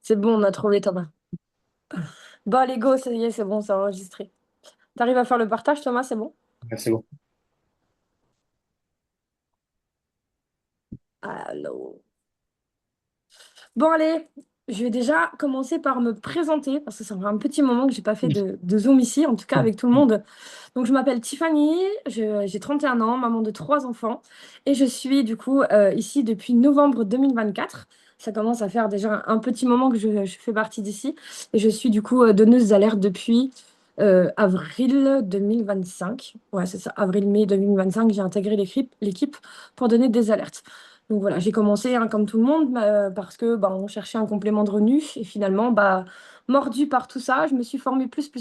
C'est bon, on a trouvé Thomas. Bon, allez, go, ça y est, c'est bon, c'est enregistré. T'arrives à faire le partage, Thomas, c'est bon? Ouais, c'est bon. Allô. Bon, allez, je vais déjà commencer par me présenter, parce que ça fait un petit moment que j'ai pas fait de Zoom ici, en tout cas avec tout le monde. Donc, je m'appelle Tiffany, j'ai 31 ans, maman de trois enfants, et je suis du coup ici depuis novembre 2024. Ça commence à faire déjà un petit moment que je fais partie d'ici, et je suis du coup donneuse d'alerte depuis avril 2025. Ouais, c'est ça, avril-mai 2025, j'ai intégré l'équipe pour donner des alertes. Donc voilà, j'ai commencé hein, comme tout le monde parce que bah, on cherchait un complément de revenu et finalement, bah, mordu par tout ça, je me suis formée plus.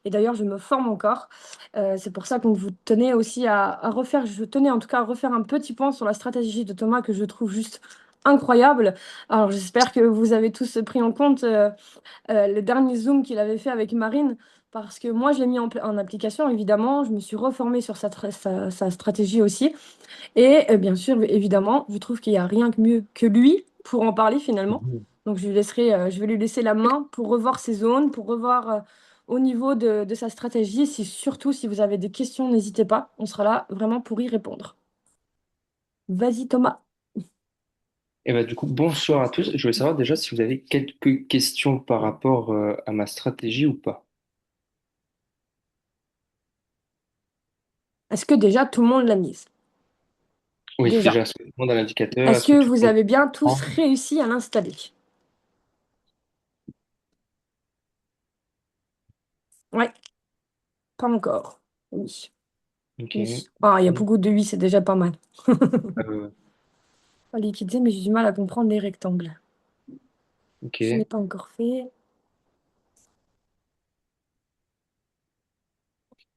Et d'ailleurs, je me forme encore. C'est pour ça qu'on vous tenait aussi à refaire, je tenais en tout cas à refaire un petit point sur la stratégie de Thomas que je trouve juste incroyable. Alors j'espère que vous avez tous pris en compte le dernier Zoom qu'il avait fait avec Marine. Parce que moi, je l'ai mis en application, évidemment. Je me suis reformée sur sa stratégie aussi. Et bien sûr, évidemment, je trouve qu'il n'y a rien que mieux que lui pour en parler finalement. Mhm. Donc je vais lui laisser la main pour revoir ses zones, pour revoir au niveau de sa stratégie. Surtout si vous avez des questions, n'hésitez pas. On sera là vraiment pour y répondre. Vas-y Thomas. Et bah, du coup, bonsoir à tous. Je voulais savoir déjà si vous avez quelques questions par rapport à ma stratégie ou pas. Est-ce que déjà tout le monde l'a mise? Oui, déjà, Déjà. est-ce que tout le monde a l'indicateur? Est-ce Est-ce que que tout vous le monde avez bien tous comprend? réussi à l'installer? Ouais, pas encore. Oui. Ok. Oui. Ah, il y a beaucoup de oui, c'est déjà pas mal. Euh, Pas liquider, mais j'ai du mal à comprendre les rectangles. Je n'ai ok. pas encore fait.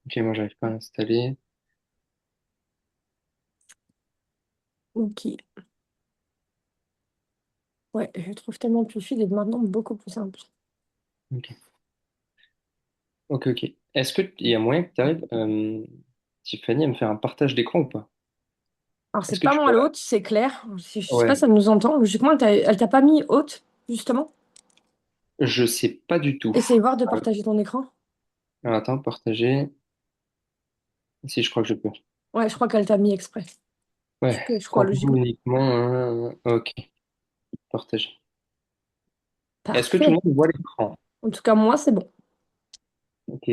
Ok, moi, j'arrive pas à l'installer. Ok. Ouais, je trouve tellement plus fluide et maintenant beaucoup plus simple. Ok. Ok, ok. Est-ce qu'il y a moyen que tu arrives, Tiffany, à me faire un partage d'écran ou pas? Alors, Est-ce c'est que pas tu moi peux... l'hôte, c'est Claire. Je sais pas Ouais, si elle nous entend. Logiquement, elle t'a pas mis haute, justement. je sais pas du tout. Essaye voir de partager ton écran. Alors, attends, partager. Si, je crois que je peux. Ouais, je crois qu'elle t'a mis exprès. Tu Ouais, peux, je crois, prends-vous logiquement. uniquement. Ok, partager. Est-ce que tout le Parfait. monde voit l'écran? En tout cas, moi, c'est bon. Ok,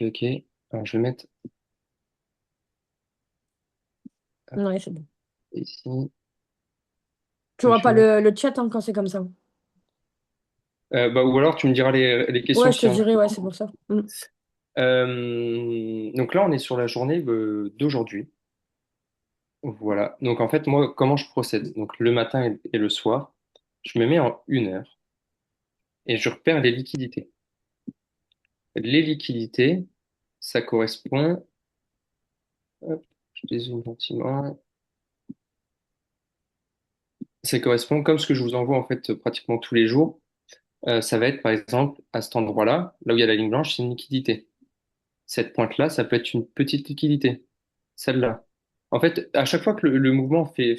ok. Alors, je vais mettre hop, Ouais, c'est bon. ici. Tu vois pas Je... le chat hein, quand c'est comme ça. Bah, ou alors, tu me diras les questions Ouais, je te s'il y en a. dirai, ouais, c'est pour ça. Mm. Donc là, on est sur la journée d'aujourd'hui. Voilà. Donc en fait, moi, comment je procède? Donc le matin et le soir, je me mets en 1 heure et je repère les liquidités. Les liquidités, ça correspond. Hop, je dézoome gentiment. Ça correspond comme ce que je vous envoie en fait pratiquement tous les jours. Ça va être par exemple à cet endroit-là, là où il y a la ligne blanche, c'est une liquidité. Cette pointe-là, ça peut être une petite liquidité. Celle-là. En fait, à chaque fois que le mouvement fait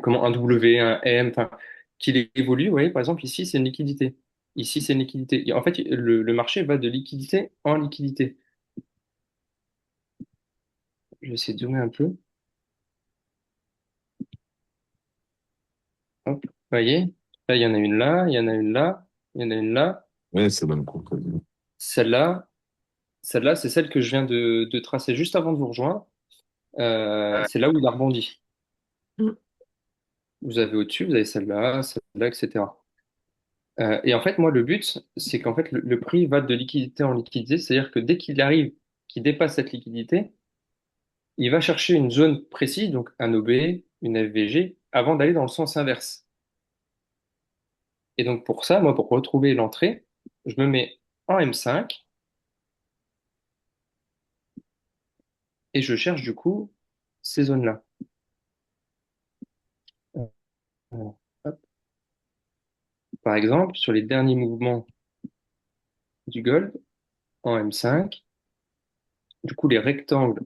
comment, un W, un M, enfin, qu'il évolue, vous voyez, par exemple, ici, c'est une liquidité. Ici, c'est une liquidité. Et en fait, le marché va de liquidité en liquidité. Je vais essayer de zoomer un peu. Hop, vous voyez? Là, il y en a une là, il y en a une là, il y en a une là. Oui, c'est même compris. Celle-là, celle-là, c'est celle que je viens de tracer juste avant de vous rejoindre. C'est là où il a rebondi. Mm. Vous avez au-dessus, vous avez celle-là, etc. Et en fait, moi, le but, c'est qu'en fait, le prix va de liquidité en liquidité, c'est-à-dire que dès qu'il arrive, qu'il dépasse cette liquidité, il va chercher une zone précise, donc un OB, une FVG, avant d'aller dans le sens inverse. Et donc pour ça, moi, pour retrouver l'entrée, je me mets en M5 et je cherche du coup ces zones-là. Hop. Par exemple, sur les derniers mouvements du gold en M5, du coup les rectangles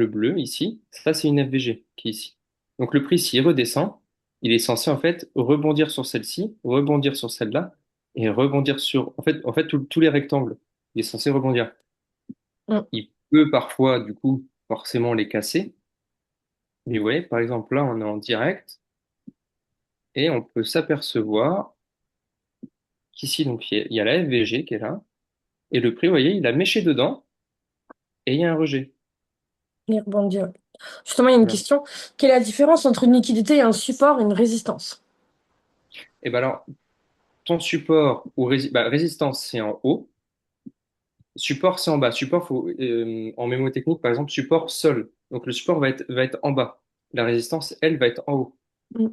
bleus ici, ça c'est une FVG qui est ici. Donc le prix, s'il redescend, il est censé en fait rebondir sur celle-ci, rebondir sur celle-là, et rebondir sur en fait tous les rectangles. Il est censé rebondir. Mm. Il peut parfois, du coup, forcément les casser. Mais vous voyez, par exemple, là, on est en direct et on peut s'apercevoir qu'ici, donc, il y a la FVG qui est là. Et le prix, vous voyez, il a méché dedans et il y a un rejet. Il rebondit, ouais. Justement, il y a une Voilà. question. Quelle est la différence entre une liquidité et un support et une résistance? Et ben alors, ton support ou résistance, c'est en haut. Support, c'est en bas. Support, en mémotechnique, par exemple, support sol. Donc le support va être en bas. La résistance, elle, va être en haut. Mm.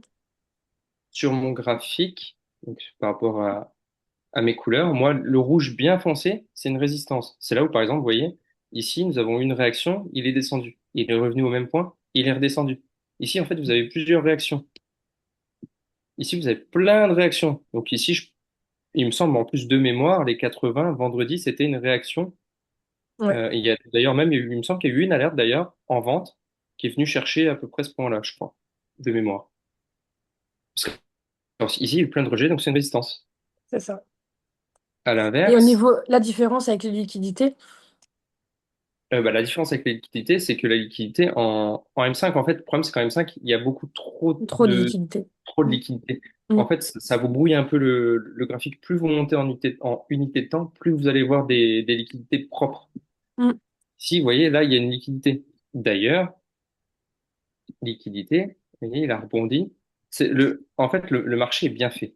Sur mon graphique, donc par rapport à mes couleurs, moi, le rouge bien foncé, c'est une résistance. C'est là où, par exemple, vous voyez, ici, nous avons une réaction, il est descendu. Il est revenu au même point, il est redescendu. Ici, en fait, vous avez plusieurs réactions. Ici, vous avez plein de réactions. Donc ici, il me semble, en plus de mémoire, les 80, vendredi, c'était une réaction. Ouais, Il y a d'ailleurs même, il me semble qu'il y a eu une alerte d'ailleurs en vente qui est venue chercher à peu près ce point-là, je crois, de mémoire. Parce que, alors, ici, il y a eu plein de rejets, donc c'est une résistance. c'est ça. À Et au l'inverse, niveau, la différence avec les liquidités, la différence avec la liquidité, c'est que la liquidité en M5, en fait, le problème, c'est qu'en M5, il y a beaucoup trop de liquidités. trop de Mm. liquidité. Mm. En fait, ça vous brouille un peu le graphique. Plus vous montez en unité de temps, plus vous allez voir des liquidités propres. Mm. Si, vous voyez, là, il y a une liquidité. D'ailleurs, liquidité, vous voyez, il a rebondi. En fait, le marché est bien fait.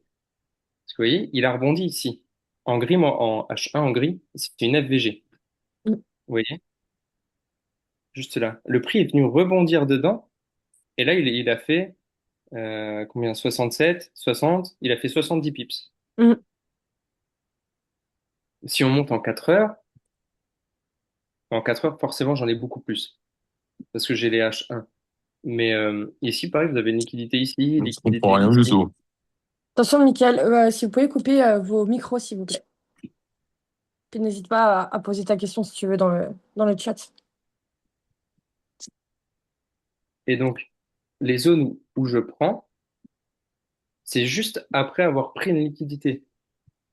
Parce que vous voyez, il a rebondi ici. En gris, en H1 en gris, c'est une FVG. Mm. Vous voyez, juste là. Le prix est venu rebondir dedans. Et là, il a fait combien? 67, 60. Il a fait 70 pips. Mm. Si on monte en 4 heures, forcément, j'en ai beaucoup plus. Parce que j'ai les H1. Mais ici, pareil, vous avez une liquidité ici, Je comprends liquidité rien du ici. tout. Attention, Mickaël, si vous pouvez couper vos micros, s'il vous plaît. Puis n'hésite pas à poser ta question si tu veux dans le chat. Et donc, les zones où je prends, c'est juste après avoir pris une liquidité.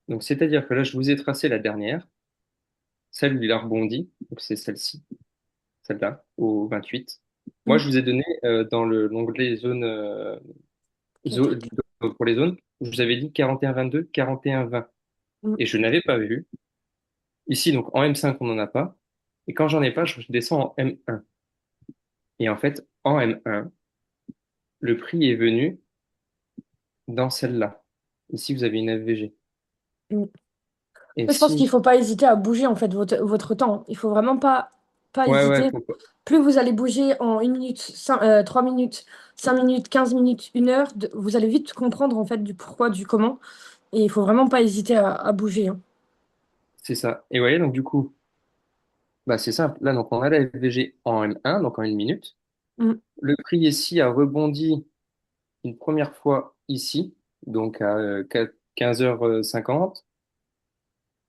Donc, c'est-à-dire que là, je vous ai tracé la dernière, celle où il a rebondi. Donc, c'est celle-ci, celle-là, au 28. Moi, Mm. je vous ai donné dans l'onglet zone, zo- Critique. pour les zones, je vous avais dit 41-22, 41-20. Mm. Et je n'avais pas vu. Ici, donc en M5, on n'en a pas. Et quand j'en ai pas, je descends en M1. Et en fait, en M1, le prix est venu dans celle-là. Ici, vous avez une FVG. Mm. Et Je pense qu'il ne si... faut pas hésiter à bouger en fait votre temps. Il faut vraiment pas Ouais, ouais, hésiter. Plus vous allez bouger en 1 minute, 3 minutes, 5 minutes, 15 minutes, 1 heure, vous allez vite comprendre en fait du pourquoi, du comment. Et il faut vraiment pas hésiter à bouger, hein. c'est ça. Et vous voyez, donc du coup, bah, c'est simple. Là, donc, on a la FVG en M1, donc en 1 minute. Mm. Le prix ici a rebondi une première fois ici, donc à 15h50,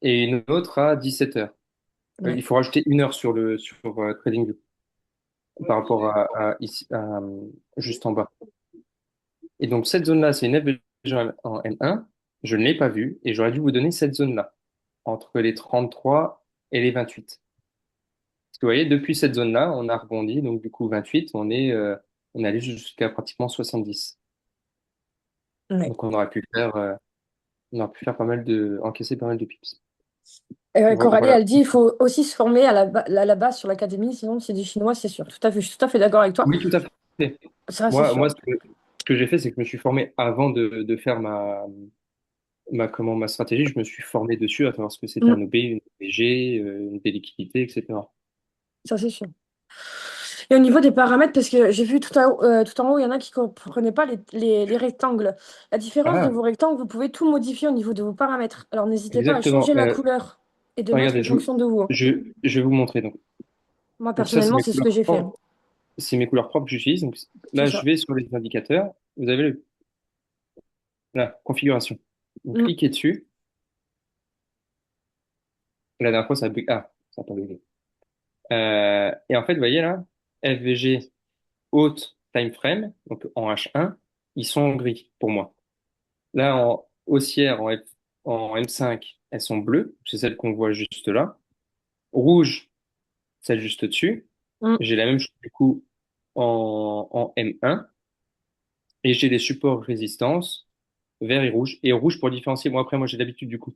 et une autre à 17h. Il Ouais. faut rajouter 1 heure sur TradingView par rapport à ici, juste en bas. Et donc, cette zone-là, c'est une FVG en M1. Je ne l'ai pas vue et j'aurais dû vous donner cette zone-là, entre les 33 et les 28. Parce que vous voyez, depuis cette zone-là, on a rebondi. Donc, du coup, 28, on est allé jusqu'à pratiquement 70. Ouais. Donc, on aurait pu faire encaisser pas mal de pips. Coralie, Voilà. elle dit il faut aussi se former à la base sur l'académie, sinon c'est du chinois, c'est sûr. Tout à fait, je suis tout à fait d'accord avec toi. Oui, tout à fait. Ça, c'est Moi, sûr. ce que j'ai fait, c'est que je me suis formé avant de faire ma stratégie. Je me suis formé dessus, à savoir ce que c'était Mm. un OB, une OBG, une déliquidité, etc. Ça, c'est sûr. Et au niveau des paramètres, parce que j'ai vu tout en haut, il y en a qui ne comprenaient pas les rectangles. La différence de Ah, vos rectangles, vous pouvez tout modifier au niveau de vos paramètres. Alors n'hésitez pas à exactement. changer la couleur et de mettre Regardez, en fonction de vous, hein. je vais vous montrer. Moi, Donc ça, c'est personnellement, mes c'est ce couleurs que j'ai fait, hein. propres. C'est mes couleurs propres que j'utilise. Donc C'est là, je ça. vais sur les indicateurs. Vous avez la configuration. Vous Mm. cliquez dessus. La dernière fois, ça a bugué. Ah, ça n'a pas bugué. Et en fait, vous voyez là, FVG haute. time frame, donc en H1, ils sont en gris pour moi. Là, en haussière, en M5, elles sont bleues, c'est celles qu'on voit juste là. Rouge, celle juste au-dessus. Mm. J'ai la même chose du coup en M1 et j'ai les supports résistance vert et rouge. Et rouge pour différencier. Moi, après, moi, j'ai l'habitude du coup.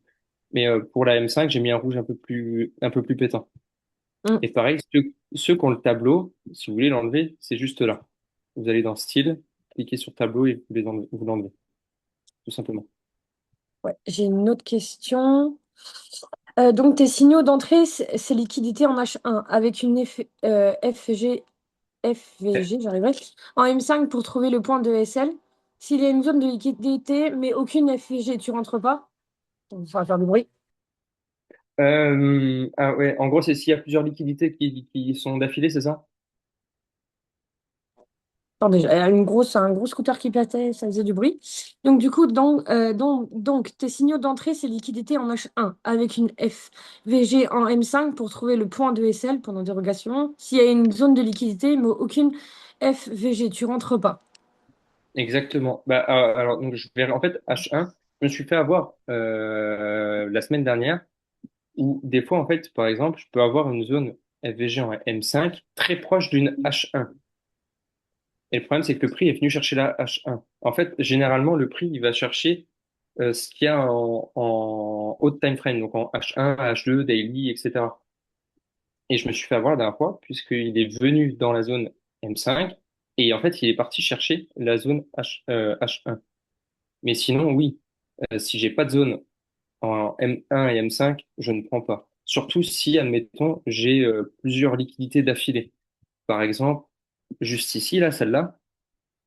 Mais pour la M5, j'ai mis un rouge un peu plus pétant. Mm. Et pareil, ceux qui ont le tableau, si vous voulez l'enlever, c'est juste là. Vous allez dans Style, cliquez sur Tableau et vous l'enlevez, tout simplement. Ouais, j'ai une autre question. Donc, tes signaux d'entrée, c'est liquidité en H1 avec une FVG, j'arriverai, en M5 pour trouver le point de SL. S'il y a une zone de liquidité, mais aucune FVG, tu rentres pas? Ça va faire du bruit. Ah ouais, en gros, c'est s'il y a plusieurs liquidités qui sont d'affilée, c'est ça? Attends, déjà, un gros scooter qui passait, ça faisait du bruit. Donc, du coup, tes signaux d'entrée, c'est liquidité en H1 avec une FVG en M5 pour trouver le point de SL, point d'interrogation. S'il y a une zone de liquidité, mais aucune FVG, tu rentres pas. Exactement. Bah, alors, donc, en fait, H1, je me suis fait avoir la semaine dernière où des fois, en fait, par exemple, je peux avoir une zone FVG en M5 très proche d'une H1. Et le problème, c'est que le prix est venu chercher la H1. En fait, généralement, le prix, il va chercher ce qu'il y a en haute time frame, donc en H1, H2, daily, etc. Et je me suis fait avoir la dernière fois, puisqu'il est venu dans la zone M5, et en fait, il est parti chercher la zone H1. Mais sinon, oui, si j'ai pas de zone en M1 et M5, je ne prends pas. Surtout si, admettons, j'ai plusieurs liquidités d'affilée. Par exemple, juste ici, là, celle-là,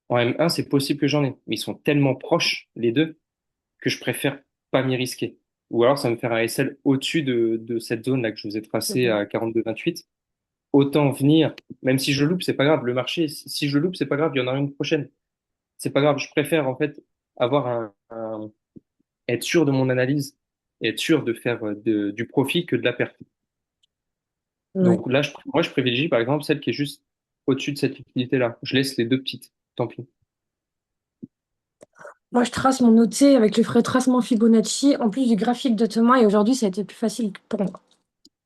en M1, c'est possible que j'en ai. Mais ils sont tellement proches, les deux, que je préfère pas m'y risquer. Ou alors, ça va me faire un SL au-dessus de cette zone-là que je vous ai tracée Mhm. à 42,28. Autant venir, même si je loupe, c'est pas grave. Le marché, si je loupe, c'est pas grave, il y en aura une prochaine. C'est pas grave. Je préfère, en fait, avoir être sûr de mon analyse et être sûr de faire du profit que de la perte. Ouais. Donc là, moi, je privilégie par exemple celle qui est juste au-dessus de cette liquidité-là. Je laisse les deux petites. Tant pis. Moi, je trace mon OT avec le frais de tracement Fibonacci en plus du graphique de Thomas et aujourd'hui, ça a été plus facile pour moi.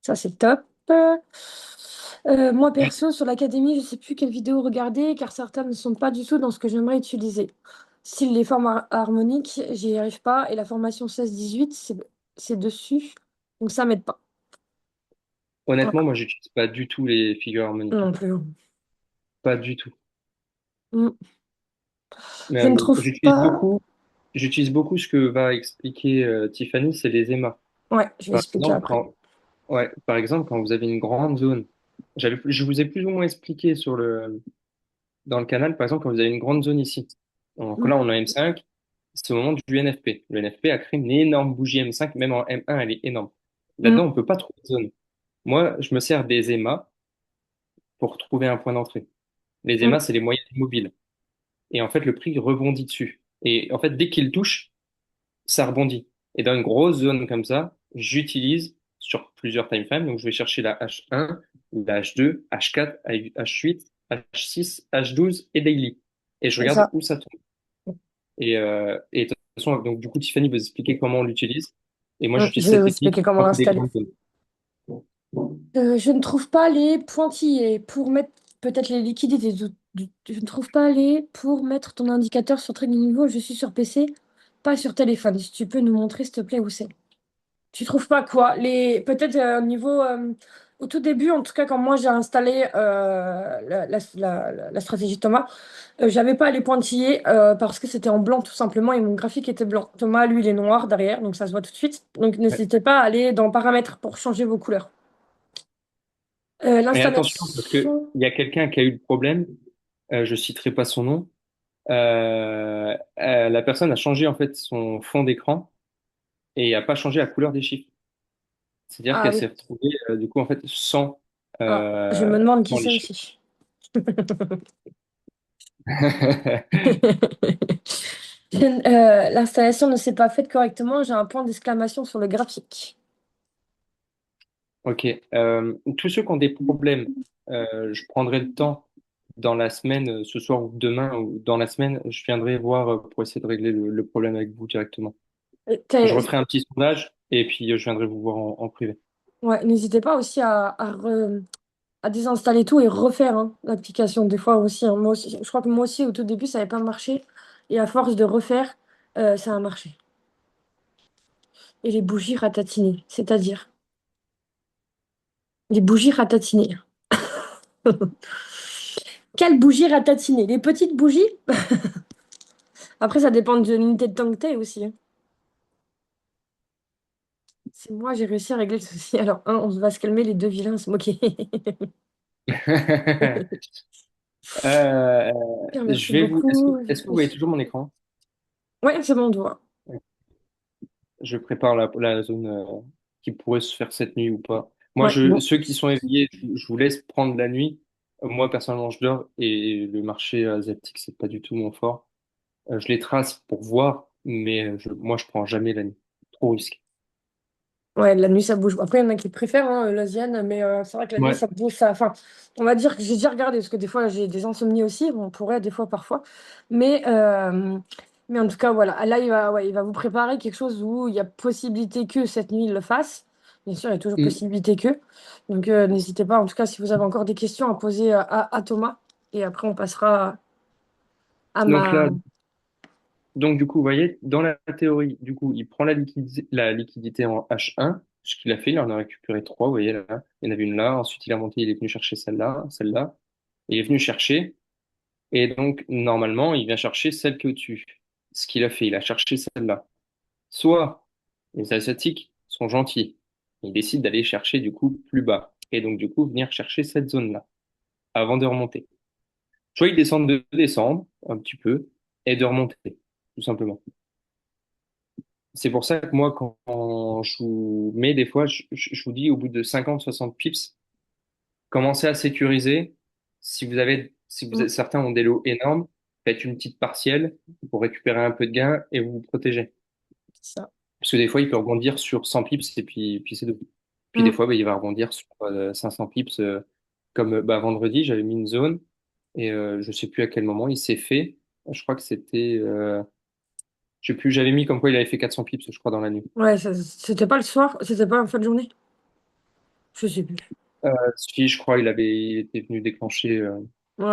Ça, c'est top. Moi, perso, sur l'académie, je ne sais plus quelle vidéo regarder car certaines ne sont pas du tout dans ce que j'aimerais utiliser. Style les formes harmoniques, j'y arrive pas et la formation 16-18, c'est dessus. Donc, ça m'aide pas. Honnêtement, Voilà. moi, j'utilise pas du tout les figures harmoniques. Non plus. Pas du tout. Mm. Mais Je ne trouve pas. j'utilise beaucoup ce que va expliquer Tiffany, c'est les EMA. Ouais, je vais Par expliquer exemple, après. par exemple, quand vous avez une grande zone, je vous ai plus ou moins expliqué dans le canal, par exemple, quand vous avez une grande zone ici. Donc Mm. là, on a M5, c'est au moment du NFP. Le NFP a créé une énorme bougie M5, même en M1, elle est énorme. Mm. Là-dedans, on peut pas trouver de zone. Moi, je me sers des EMA pour trouver un point d'entrée. Les Mm. EMA, c'est les moyennes mobiles. Et en fait, le prix rebondit dessus. Et en fait, dès qu'il touche, ça rebondit. Et dans une grosse zone comme ça, j'utilise sur plusieurs time frames. Donc, je vais chercher la H1, la H2, H4, H8, H6, H12 et daily. Et je C'est regarde ça. où ça tombe. Et de toute façon, donc, du coup, Tiffany vous expliquer comment on l'utilise. Et moi, Mm. j'utilise Je vais cette vous technique expliquer comment quand c'est des l'installer. grandes zones. Je ne trouve pas les pointillés pour mettre peut-être les liquidités. Je ne trouve pas les pour mettre ton indicateur sur TradingView. Je suis sur PC, pas sur téléphone. Si tu peux nous montrer, s'il te plaît, où c'est. Tu trouves pas quoi? Les peut-être au niveau au tout début, en tout cas quand moi j'ai installé la stratégie Thomas, j'avais pas les pointillés parce que c'était en blanc tout simplement et mon graphique était blanc. Thomas, lui, il est noir derrière, donc ça se voit tout de suite. Donc Ouais. n'hésitez pas à aller dans paramètres pour changer vos couleurs. Et attention, parce que L'installation. il y a quelqu'un qui a eu le problème, je citerai pas son nom. La personne a changé en fait son fond d'écran et a pas changé la couleur des chiffres. C'est-à-dire Ah qu'elle s'est oui. retrouvée du coup en fait Ah, je me demande qui sans les c'est chiffres. aussi. L'installation ne s'est pas faite correctement. J'ai un point d'exclamation sur le graphique. Ok. Tous ceux qui ont des problèmes, je prendrai le temps dans la semaine, ce soir ou demain, ou dans la semaine, je viendrai voir pour essayer de régler le problème avec vous directement. Je referai un petit sondage et puis je viendrai vous voir en privé. Ouais, n'hésitez pas aussi à désinstaller tout et refaire hein, l'application des fois aussi, hein. Moi aussi. Je crois que moi aussi, au tout début, ça n'avait pas marché. Et à force de refaire, ça a marché. Et les bougies ratatinées, c'est-à-dire les bougies ratatinées. Quelles bougies ratatinées? Les petites bougies? Après, ça dépend de l'unité de temps que t'es aussi, hein. C'est moi, j'ai réussi à régler le souci. Alors, on va se calmer, les deux vilains se moquer. Euh, Bien, je merci vais vous. beaucoup. Est-ce que vous voyez Oui. toujours mon écran? Ouais, c'est bon, on te voit. Je prépare la zone qui pourrait se faire cette nuit ou pas. Moi, Ouais, bon. ceux qui sont éveillés, je vous laisse prendre la nuit. Moi, personnellement, je dors et le marché asiatique, c'est pas du tout mon fort. Je les trace pour voir, mais moi, je prends jamais la nuit. Trop risqué. Ouais, la nuit, ça bouge. Après, il y en a qui préfèrent hein, l'asienne, mais c'est vrai que la nuit, Ouais. ça bouge. Ça... Enfin, on va dire que j'ai déjà regardé, parce que des fois, j'ai des insomnies aussi. On pourrait, des fois, parfois. Mais, euh, mais en tout cas, voilà. Là, ouais, il va vous préparer quelque chose où il y a possibilité que cette nuit, il le fasse. Bien sûr, il y a toujours Mm. possibilité que. Donc, n'hésitez pas, en tout cas, si vous avez encore des questions à poser à Thomas. Et après, on passera à Donc ma... là, donc du coup, vous voyez, dans la théorie, du coup, il prend la liquidité en H1, ce qu'il a fait, il en a récupéré trois, vous voyez là, il y en avait une là, ensuite il a monté, il est venu chercher celle-là, celle-là, il est venu chercher, et donc normalement, il vient chercher celle qui est au-dessus. Ce qu'il a fait, il a cherché celle-là. Soit les Asiatiques sont gentils, ils décident d'aller chercher du coup plus bas, et donc du coup venir chercher cette zone-là, avant de remonter. Soit ils descendent de descendre un petit peu, et de remonter, tout simplement. C'est pour ça que moi, quand je vous mets des fois, je vous dis au bout de 50-60 pips, commencez à sécuriser. Mm, Certains ont des lots énormes, faites une petite partielle pour récupérer un peu de gain et vous vous protégez. c'est ça. Parce que des fois, il peut rebondir sur 100 pips et puis c'est tout. Puis des Mm. fois, bah, il va rebondir sur 500 pips. Comme bah, vendredi, j'avais mis une zone et je sais plus à quel moment il s'est fait. Je crois que c'était, je sais plus, j'avais mis comme quoi il avait fait 400 pips, je crois, dans la nuit. Ouais, c'était pas le soir, c'était pas en fin de journée. Je sais plus. Si, je crois, il était venu déclencher. Ouais,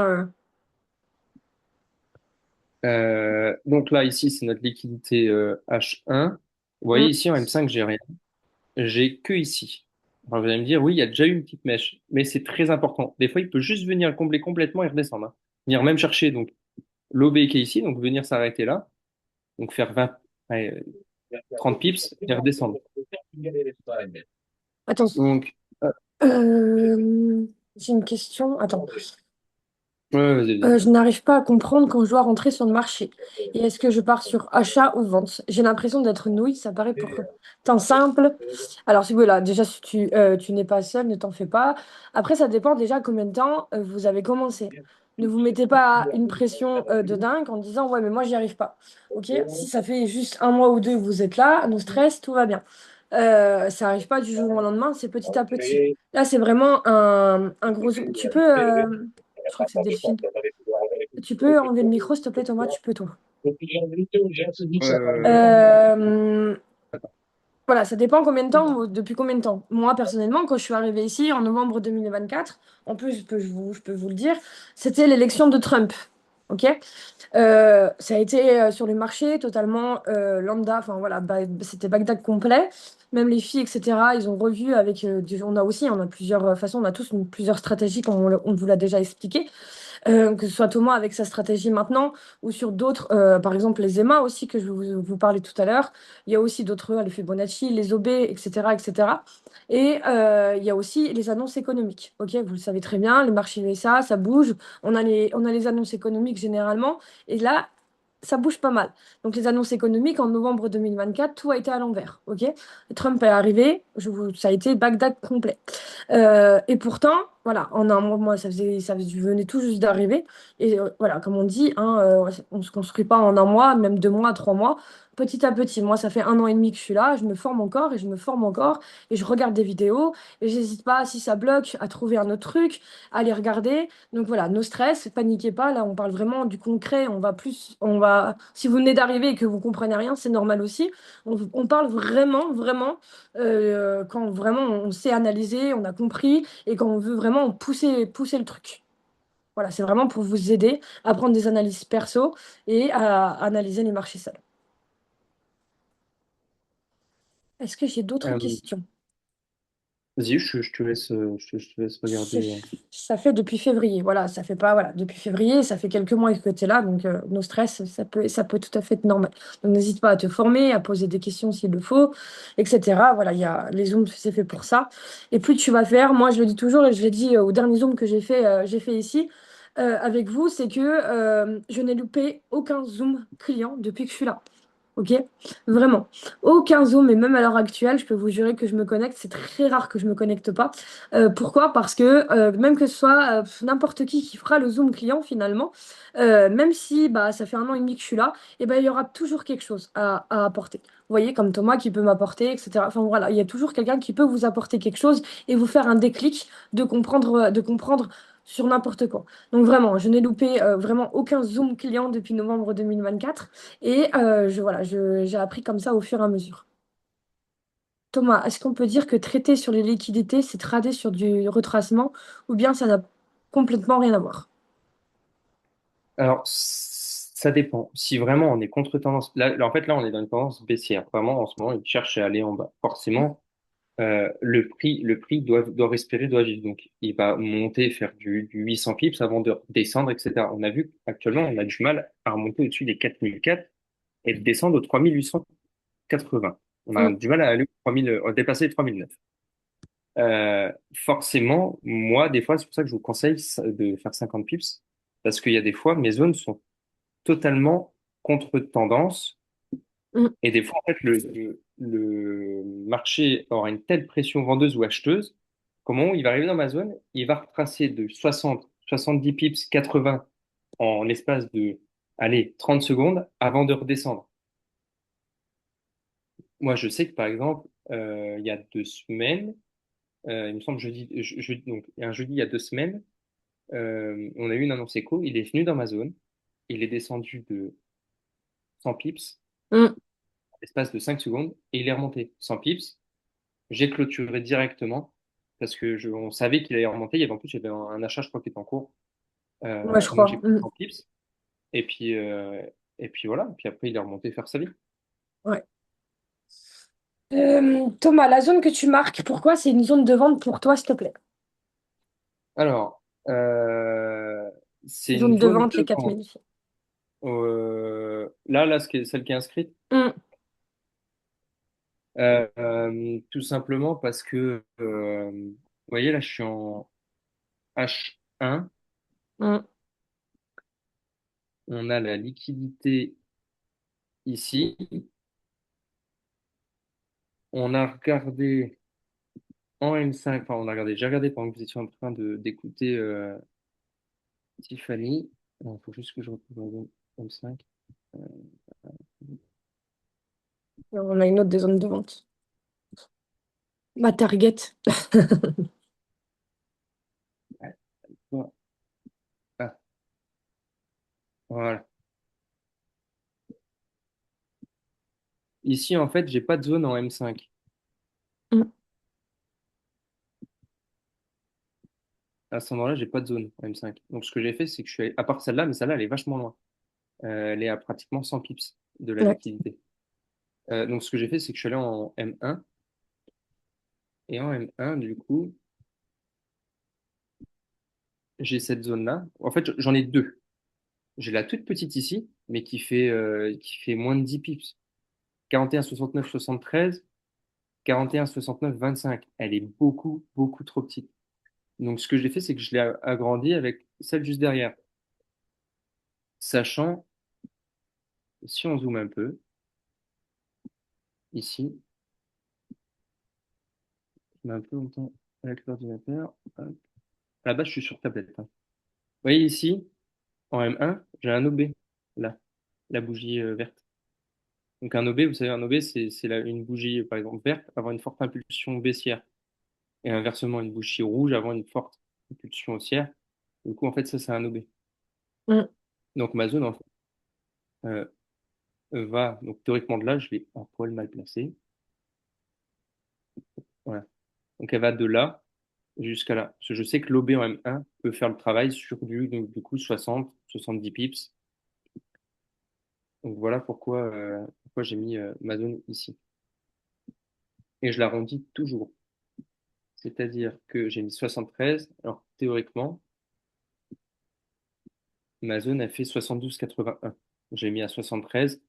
ouais. Donc là, ici, c'est notre liquidité H1. Vous voyez Mm. ici, en M5, j'ai rien. J'ai que ici. Alors, vous allez me dire, oui, il y a déjà eu une petite mèche, mais c'est très important. Des fois, il peut juste venir combler complètement et redescendre, hein. Venir même chercher donc l'OB qui est ici, donc venir s'arrêter là, donc faire 20, allez, 30 pips et redescendre. Attends. Donc, J'ai une question. Attends. ouais, vas-y, vas-y. Je n'arrive pas à comprendre quand je dois rentrer sur le marché. Et est-ce que je pars sur achat ou vente? J'ai l'impression d'être nouille, ça paraît pourtant simple. Alors, si voilà, déjà, si tu n'es pas seul, ne t'en fais pas. Après, ça dépend déjà combien de temps vous avez commencé. Ne vous mettez pas une pression de dingue en disant, ouais, mais moi, j'y arrive pas. Ok? Si ça fait juste un mois ou deux que vous êtes là, no stress, tout va bien. Ça n'arrive pas du jour au lendemain, c'est petit à petit. Là, c'est vraiment un gros zoom. Je crois que c'est Delphine. Tu peux enlever le micro, s'il te plaît, Thomas, tu peux, toi. Euh, Euh, voilà, ça dépend combien de temps, depuis combien de temps. Moi, personnellement, quand je suis arrivée ici en novembre 2024, en plus, je peux vous le dire, c'était l'élection de Trump. OK? Ça a été sur le marché totalement lambda, enfin voilà, c'était Bagdad complet. Même les filles, etc., ils ont revu avec. On a aussi, on a plusieurs façons, on a tous plusieurs stratégies, comme on vous l'a déjà expliqué. Que ce soit Thomas avec sa stratégie maintenant ou sur d'autres, par exemple les EMA aussi que je vais vous parler tout à l'heure. Il y a aussi d'autres, les Fibonacci, les OB, etc., etc. Et il y a aussi les annonces économiques. Ok, vous le savez très bien, les marchés USA, ça bouge. On a les annonces économiques généralement. Et là, ça bouge pas mal. Donc les annonces économiques en novembre 2024, tout a été à l'envers. Ok, Trump est arrivé, ça a été Bagdad complet. Et pourtant. Voilà, en un mois, moi, je venais tout juste d'arriver. Et voilà, comme on dit, hein, on ne se construit pas en un mois, même 2 mois, 3 mois. Petit à petit, moi, ça fait 1 an et demi que je suis là, je me forme encore et je me forme encore et je regarde des vidéos et j'hésite pas, si ça bloque, à trouver un autre truc, à les regarder. Donc voilà, no stress, paniquez pas. Là, on parle vraiment du concret. Si vous venez d'arriver et que vous comprenez rien, c'est normal aussi. On parle vraiment, vraiment, quand vraiment on sait analyser, on a compris et quand on veut vraiment pousser le truc. Voilà, c'est vraiment pour vous aider à prendre des analyses perso et à analyser les marchés seuls. Est-ce que j'ai d'autres Euh, questions? Vas-y, je te laisse C'est- regarder. Ça fait depuis février, voilà, ça fait pas, voilà, depuis février, ça fait quelques mois que tu es là, donc nos stress, ça peut tout à fait être normal. Donc n'hésite pas à te former, à poser des questions s'il le faut, etc. Voilà, les Zooms, c'est fait pour ça. Et plus tu vas faire, moi je le dis toujours et je l'ai dit au dernier Zoom que j'ai fait ici avec vous, c'est que je n'ai loupé aucun Zoom client depuis que je suis là. Ok? Vraiment. Aucun Zoom, et même à l'heure actuelle, je peux vous jurer que je me connecte. C'est très rare que je me connecte pas. Pourquoi? Parce que même que ce soit n'importe qui fera le Zoom client finalement, même si bah, ça fait 1 an et demi que je suis là, et ben, il y aura toujours quelque chose à apporter. Vous voyez, comme Thomas qui peut m'apporter, etc. Enfin voilà, il y a toujours quelqu'un qui peut vous apporter quelque chose et vous faire un déclic de comprendre sur n'importe quoi. Donc vraiment, je n'ai loupé vraiment aucun Zoom client depuis novembre 2024. Et j'ai appris comme ça au fur et à mesure. Thomas, est-ce qu'on peut dire que traiter sur les liquidités, c'est trader sur du retracement ou bien ça n'a complètement rien à voir? Alors, ça dépend. Si vraiment on est contre-tendance, en fait, là, on est dans une tendance baissière. Vraiment, en ce moment, il cherche à aller en bas. Forcément, le prix doit respirer, doit vivre. Donc, il va monter, faire du 800 pips avant de descendre, etc. On a vu actuellement, on a du mal à remonter au-dessus des 4004 et de descendre aux 3880. On a Mm, du mal à aller aux 3000, dépasser les 3009. Forcément, moi, des fois, c'est pour ça que je vous conseille de faire 50 pips, parce qu'il y a des fois, mes zones sont totalement contre tendance. mm. Et des fois, en fait, le marché aura une telle pression vendeuse ou acheteuse qu'au moment où il va arriver dans ma zone, il va retracer de 60, 70 pips, 80 en l'espace de, allez, 30 secondes avant de redescendre. Moi, je sais que, par exemple, il y a 2 semaines, il me semble donc, un jeudi, il y a 2 semaines, on a eu une annonce écho, il est venu dans ma zone, il est descendu de 100 pips, Mm. l'espace de 5 secondes, et il est remonté 100 pips. J'ai clôturé directement parce que on savait qu'il allait remonter. En plus, il y avait un achat, je crois, qui était en cours. Ouais, je Donc, j'ai crois. pris Mm. 100 pips. Et puis voilà. Puis après, il est remonté faire sa vie. Ouais. Thomas, la zone que tu marques, pourquoi c'est une zone de vente pour toi, s'il te plaît? Alors, c'est une Zone de zone vente, les de 4000 vente. ici. Là, celle qui est inscrite, Mm, tout simplement parce que, vous voyez, là, je suis en H1. mm, On a la liquidité ici. On a regardé en M5, enfin, j'ai regardé pendant que vous étiez en train d'écouter Tiffany. Il faut juste que je retrouve la zone M5. Euh, on a une autre des zones de vente. Ma target. ouais, bon, ah, voilà. Ici, en fait, j'ai pas de zone en M5. Mm, À ce moment-là, j'ai pas de zone en M5. Donc, ce que j'ai fait, c'est que je suis allé, à part celle-là, mais celle-là, elle est vachement loin. Elle est à pratiquement 100 pips de la ouais. liquidité. Donc, ce que j'ai fait, c'est que je suis allé en M1. Et en M1, du coup, j'ai cette zone-là. En fait, j'en ai deux. J'ai la toute petite ici, mais qui fait moins de 10 pips. 41, 69, 73, 41, 69, 25. Elle est beaucoup, beaucoup trop petite. Donc, ce que j'ai fait, c'est que je l'ai agrandi avec celle juste derrière. Sachant, si on zoome un peu, ici, je mets un peu longtemps avec l'ordinateur. Hop. À la base, je suis sur tablette, hein. Vous voyez ici, en M1, j'ai un OB, là, la bougie verte. Donc un OB, vous savez, un OB, une bougie, par exemple, verte, avoir une forte impulsion baissière. Et inversement, une bougie rouge, avoir une forte impulsion haussière. Du coup, en fait, ça, c'est un OB. Mm. Donc ma zone, en fait, euh, va, donc théoriquement de là, je l'ai un poil mal placée. Voilà. Donc elle va de là jusqu'à là. Parce que je sais que l'OB en M1 peut faire le travail sur donc, du coup 60, 70 pips. Donc voilà pourquoi j'ai mis ma zone ici. Et je l'arrondis toujours. C'est-à-dire que j'ai mis 73. Alors théoriquement, ma zone a fait 72,81. J'ai mis à 73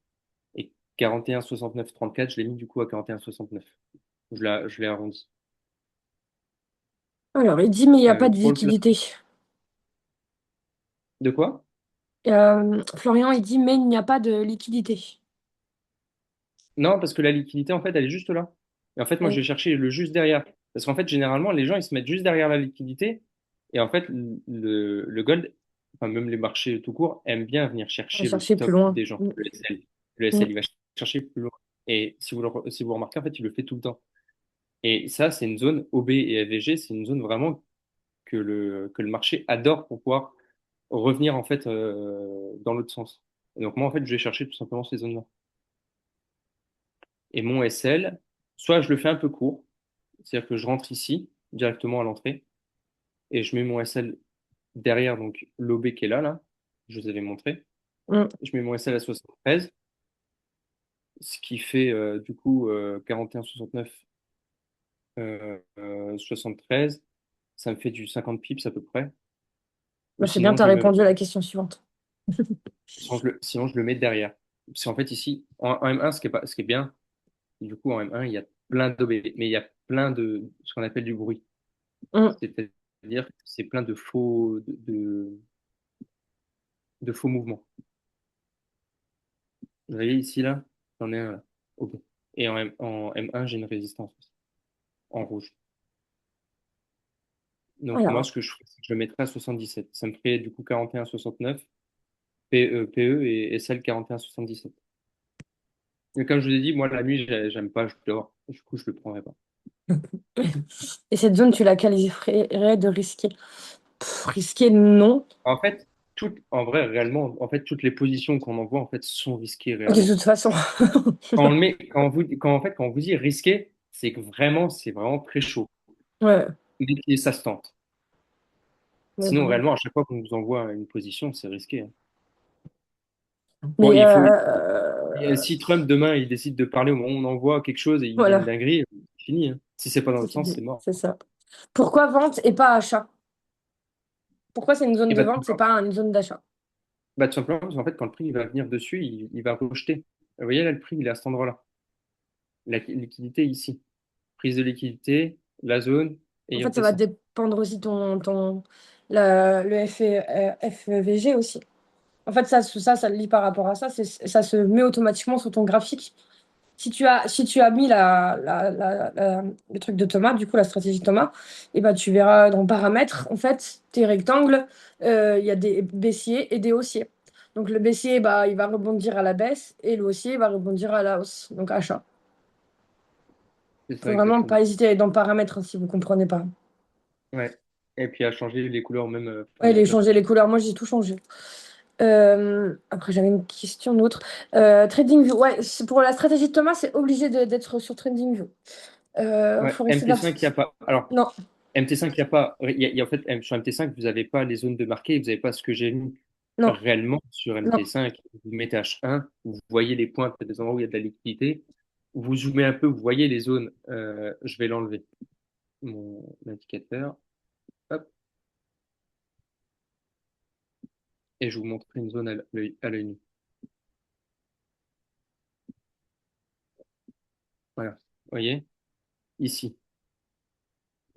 et 41, 69, 34, je l'ai mis du coup à 41, 69. Je l'ai arrondi. Alors, il dit, mais il n'y a pas de Pour le plat. liquidité. De quoi? Florian, il dit, mais il n'y a pas de liquidité. Non, parce que la liquidité, en fait, elle est juste là. Et en fait, moi, je Oui, vais chercher le juste derrière. Parce qu'en fait, généralement, les gens, ils se mettent juste derrière la liquidité. Et en fait, le gold, enfin, même les marchés tout court, aiment bien venir on va chercher le chercher plus stop loin. des gens, Mm. le SL. Le Mm. SL, il va chercher plus loin. Et si vous remarquez, en fait, il le fait tout le temps. Et ça, c'est une zone OB et FVG, c'est une zone vraiment que le marché adore pour pouvoir revenir, en fait, dans l'autre sens. Et donc, moi, en fait, je vais chercher tout simplement ces zones-là. Et mon SL, soit je le fais un peu court, c'est-à-dire que je rentre ici, directement à l'entrée, et je mets mon SL derrière, donc l'OB qui est là, je vous avais montré. Mm. Je mets mon SL à 73, ce qui fait du coup 41, 69, 73. Ça me fait du 50 pips à peu près. Bah, Ou c'est bien, sinon, tu as je le mets, répondu à la question suivante. sinon, je le mets derrière. Parce qu'en fait, ici, en M1, ce qui est bien, du coup, en M1, il y a plein d'OB, mais il y a plein de ce qu'on appelle du bruit. Mm. C'est-à-dire que c'est plein de faux mouvements. Vous voyez ici, là, j'en ai un là. Ok. Et en M1, j'ai une résistance aussi, en rouge. Donc moi, Alors, ce que je ferais, c'est que je le mettrais à 77. Ça me ferait du coup 41,69, PE et SL 41,77. Mais comme je vous ai dit, moi, la nuit, j'aime pas, je dors. Du coup, je le prendrai pas. et cette zone, tu la qualifierais de risquée? Pff, risquée, non. En fait, en vrai, réellement, en fait, toutes les positions qu'on envoie, en fait, sont risquées De réellement. toute façon. Quand on vous dit risqué, c'est vraiment très chaud. Ouais. Et ça se tente. Mais Sinon, bon. réellement, à chaque fois qu'on vous envoie une position, c'est risqué, hein. Bon, Mais si Trump demain il décide de parler au moment où on envoie quelque chose et il dit une voilà, dinguerie, c'est fini, hein. Si c'est pas dans c'est le sens, fini. c'est mort. C'est ça. Pourquoi vente et pas achat? Pourquoi c'est une zone Et de vente, c'est pas une zone d'achat? tout simplement parce qu'en fait, quand le prix il va venir dessus, il va rejeter. Vous voyez là, le prix il est à cet endroit-là. La liquidité est ici. Prise de liquidité, la zone, et En il fait, ça va redescend. dépendre aussi le FVG aussi. En fait, ça le lit par rapport à ça. Ça se met automatiquement sur ton graphique. Si tu as mis le truc de Thomas, du coup, la stratégie de Thomas, et ben, tu verras dans paramètres, en fait, tes rectangles, il y a des baissiers et des haussiers. Donc, le baissier, bah, il va rebondir à la baisse et le haussier va rebondir à la hausse. Donc, achat. C'est Faut ça vraiment pas exactement. hésiter à aller dans paramètres, hein, si vous comprenez pas. Ouais. Et puis à changer les couleurs même, Ouais, il a là. changé les couleurs. Moi, j'ai tout changé. Après, j'avais une question d'autre. TradingView. Ouais, pour la stratégie de Thomas, c'est obligé d'être sur TradingView. Ouais. Faut rester dans... MT5, il n'y a pas. Alors, Non, MT5, il n'y a pas. En fait, sur MT5, vous n'avez pas les zones de marqué, vous n'avez pas ce que j'ai mis non, réellement sur non. MT5. Vous mettez H1, vous voyez les points, peut-être des endroits où il y a de la liquidité. Vous zoomez un peu, vous voyez les zones. Je vais l'enlever, mon indicateur. Hop, et je vous montre une zone à l'œil nu. Voilà. Vous voyez, ici,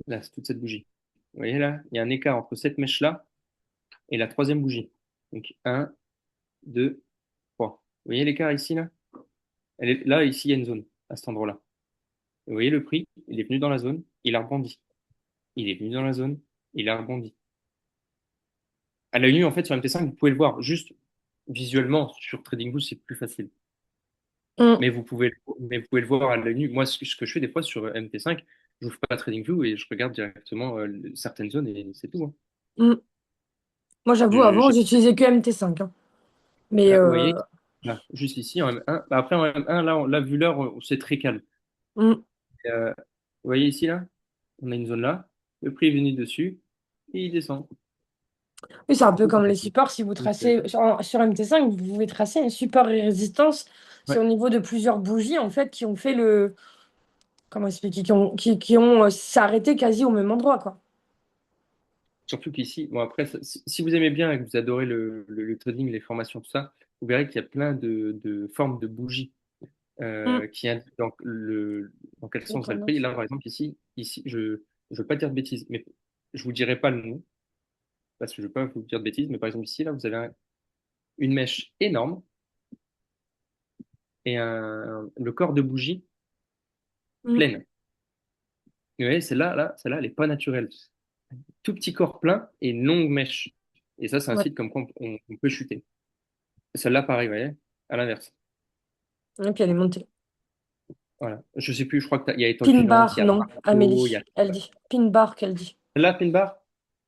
là, c'est toute cette bougie. Vous voyez là, il y a un écart entre cette mèche-là et la troisième bougie. Donc, un, 2, 3. Vous voyez l'écart ici, là? Là, ici, il y a une zone, à cet endroit-là. Vous voyez le prix, il est venu dans la zone, il a rebondi. Il est venu dans la zone, il a rebondi. À l'œil nu, en fait, sur MT5, vous pouvez le voir. Juste visuellement, sur TradingView, c'est plus facile. Mm, Mais vous pouvez le voir à l'œil nu. Moi, ce que je fais des fois sur MT5, je n'ouvre pas TradingView et je regarde directement certaines zones et c'est tout, hein. mm. Moi, j'avoue, Je- avant, je- j'utilisais que MT5, hein. Mais Vous voyez, là, juste ici, en M1. Bah, après, en M1, là, là vu l'heure, c'est très calme. mm. Vous voyez ici, là, on a une zone là. Le prix est venu dessus et il descend. Oui, c'est un peu Tout comme les pareil. supports. Si vous Donc, tracez sur MT5, vous pouvez tracer un support et résistance. C'est ouais. au niveau de plusieurs bougies, en fait, qui ont fait le. Comment expliquer? Qui ont s'arrêté quasi au même endroit, quoi. Surtout qu'ici, bon après, si vous aimez bien et que vous adorez le trading, les formations, tout ça, vous verrez qu'il y a plein de formes de bougies Mm. qui indiquent dans quel Les sens va le prix. tendances. Là, par exemple, ici, je ne veux pas dire de bêtises, mais je vous dirai pas le nom parce que je ne veux pas vous dire de bêtises, mais par exemple ici, là, vous avez une mèche énorme et le corps de bougie Mm. pleine. Vous voyez, celle-là, elle n'est pas naturelle. Tout petit corps plein et une longue mèche. Et ça, c'est un Ouais. site comme quoi on peut chuter. Celle-là, pareil, vous voyez, à l'inverse. Ok, elle est montée. Voilà. Je sais plus, je crois qu'il y a étoile Pin filante, bar, il y a non. marteau, il y Amélie, a. elle dit. Pin bar qu'elle dit. Là, pin bar,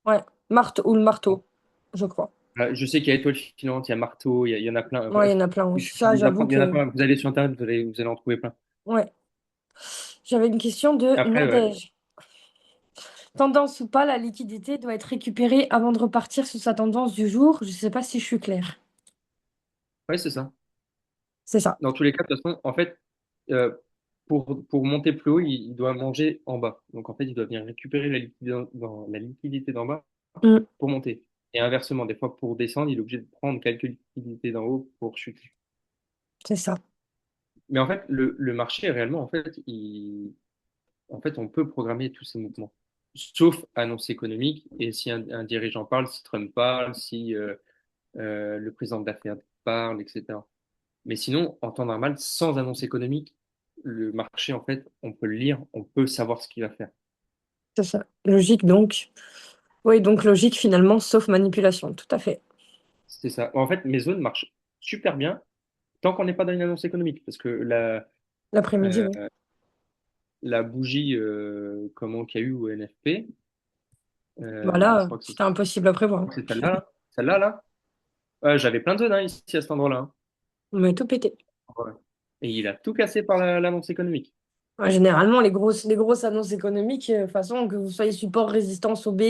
Ouais. Marteau ou le marteau, je crois. je sais qu'il y a étoile filante, il y a marteau, il y en a plein. Ouais, il y en a plein. Je Ça, peux vous j'avoue apprendre, il y en a que. plein. Vous allez sur Internet, vous allez en trouver plein. Ouais. J'avais une question de Après, ouais, Nadège. Tendance ou pas, la liquidité doit être récupérée avant de repartir sur sa tendance du jour. Je ne sais pas si je suis claire. ouais, c'est ça. C'est ça. Dans tous les cas, de toute façon, en fait, euh, pour monter plus haut, il doit manger en bas. Donc, en fait, il doit venir récupérer la liquidité d'en bas Mm, pour monter. Et inversement, des fois, pour descendre, il est obligé de prendre quelques liquidités d'en haut pour chuter. c'est ça. Mais en fait, le marché, réellement, en fait, on peut programmer tous ces mouvements, sauf annonce économique. Et si un dirigeant parle, si Trump parle, si le président d'affaires parle, etc. Mais sinon, en temps normal, sans annonce économique, le marché, en fait, on peut le lire, on peut savoir ce qu'il va faire. C'est ça. Logique donc. Oui, donc logique finalement, sauf manipulation. Tout à fait. C'est ça. En fait, mes zones marchent super bien tant qu'on n'est pas dans une annonce économique, parce que L'après-midi, euh, oui. la bougie, comment qu'il y a eu au NFP, je Voilà, crois que c'est c'était impossible à prévoir. c'est celle-là, celle-là, là. J'avais plein de zones hein, ici à cet endroit-là, hein. On met tout pété. Ouais. Et il a tout cassé par l'annonce économique. Ouais, généralement, les grosses annonces économiques, de toute façon, que vous soyez support, résistance, OB,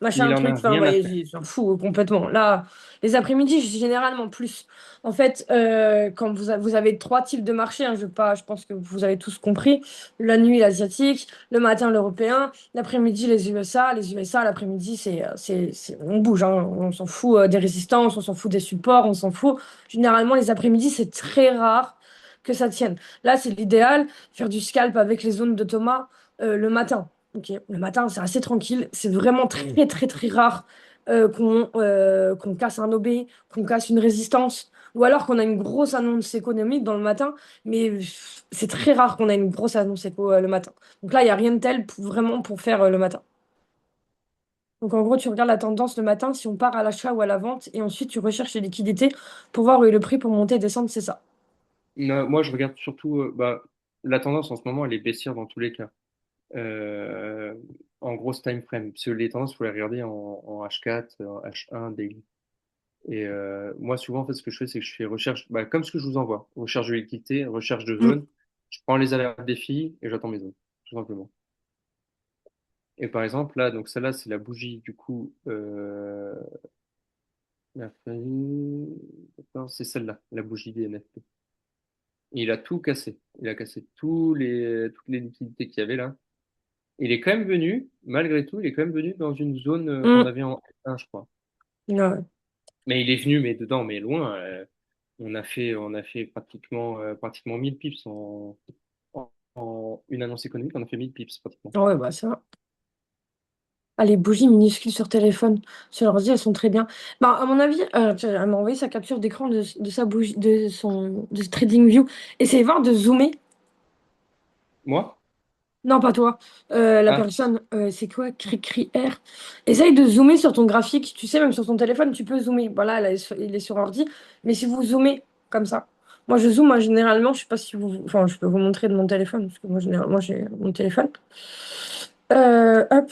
machin, Il en truc, a enfin, rien à ouais, faire. ils s'en foutent complètement. Là, les après-midi, généralement plus. En fait, quand vous avez trois types de marchés, hein, je pense que vous avez tous compris. La nuit, l'asiatique, le matin, l'européen, l'après-midi, les USA. Les USA, l'après-midi, on bouge, hein, on s'en fout des résistances, on s'en fout des supports, on s'en fout. Généralement, les après-midi, c'est très rare que ça tienne. Là, c'est l'idéal faire du scalp avec les zones de Thomas le matin. Ok, le matin, c'est assez tranquille. C'est vraiment très, très, très rare qu'on casse un OB, qu'on casse une résistance, ou alors qu'on a une grosse annonce économique dans le matin. Mais c'est très rare qu'on a une grosse annonce éco le matin. Donc là, il n'y a rien de tel vraiment pour faire le matin. Donc en gros, tu regardes la tendance le matin si on part à l'achat ou à la vente, et ensuite tu recherches les liquidités pour voir où est le prix pour monter et descendre, c'est ça. Non, moi, je regarde surtout bah, la tendance en ce moment, elle est baissière dans tous les cas. Euh, en grosse time frame. Parce que les tendances, il faut les regarder en H4, en H1, daily. Et moi, souvent, en fait, ce que je fais, c'est que je fais recherche, bah, comme ce que je vous envoie. Recherche de liquidité, recherche de Mm. zone. Je prends les alertes défis et j'attends mes zones, tout simplement. Et par exemple, là, donc celle-là, c'est la bougie, du coup, la famille, d'accord, c'est celle-là, la bougie des NFP. Il a tout cassé. Il a cassé toutes les liquidités qu'il y avait là. Il est quand même venu, malgré tout, il est quand même venu dans une zone qu'on Mm. avait en F1, je crois. Ouais. Mais il est venu, mais dedans, mais loin. On a fait pratiquement 1000 pips en une annonce économique. On a fait 1000 pips pratiquement. Ouais, bah ça. Ah, les bougies minuscules sur téléphone, sur l'ordi, elles sont très bien. Bah, à mon avis, elle m'a envoyé sa capture d'écran de sa bougie, de TradingView. Essayez voir de zoomer. Moi? Non, pas toi. La Ah, personne, c'est quoi? Cri R. Essaye de zoomer sur ton graphique. Tu sais, même sur ton téléphone, tu peux zoomer. Voilà, là, il est sur ordi. Mais si vous zoomez comme ça. Moi, je zoome, moi, généralement, je sais pas si vous. Enfin, je peux vous montrer de mon téléphone, parce que moi, généralement, j'ai mon téléphone. Hop.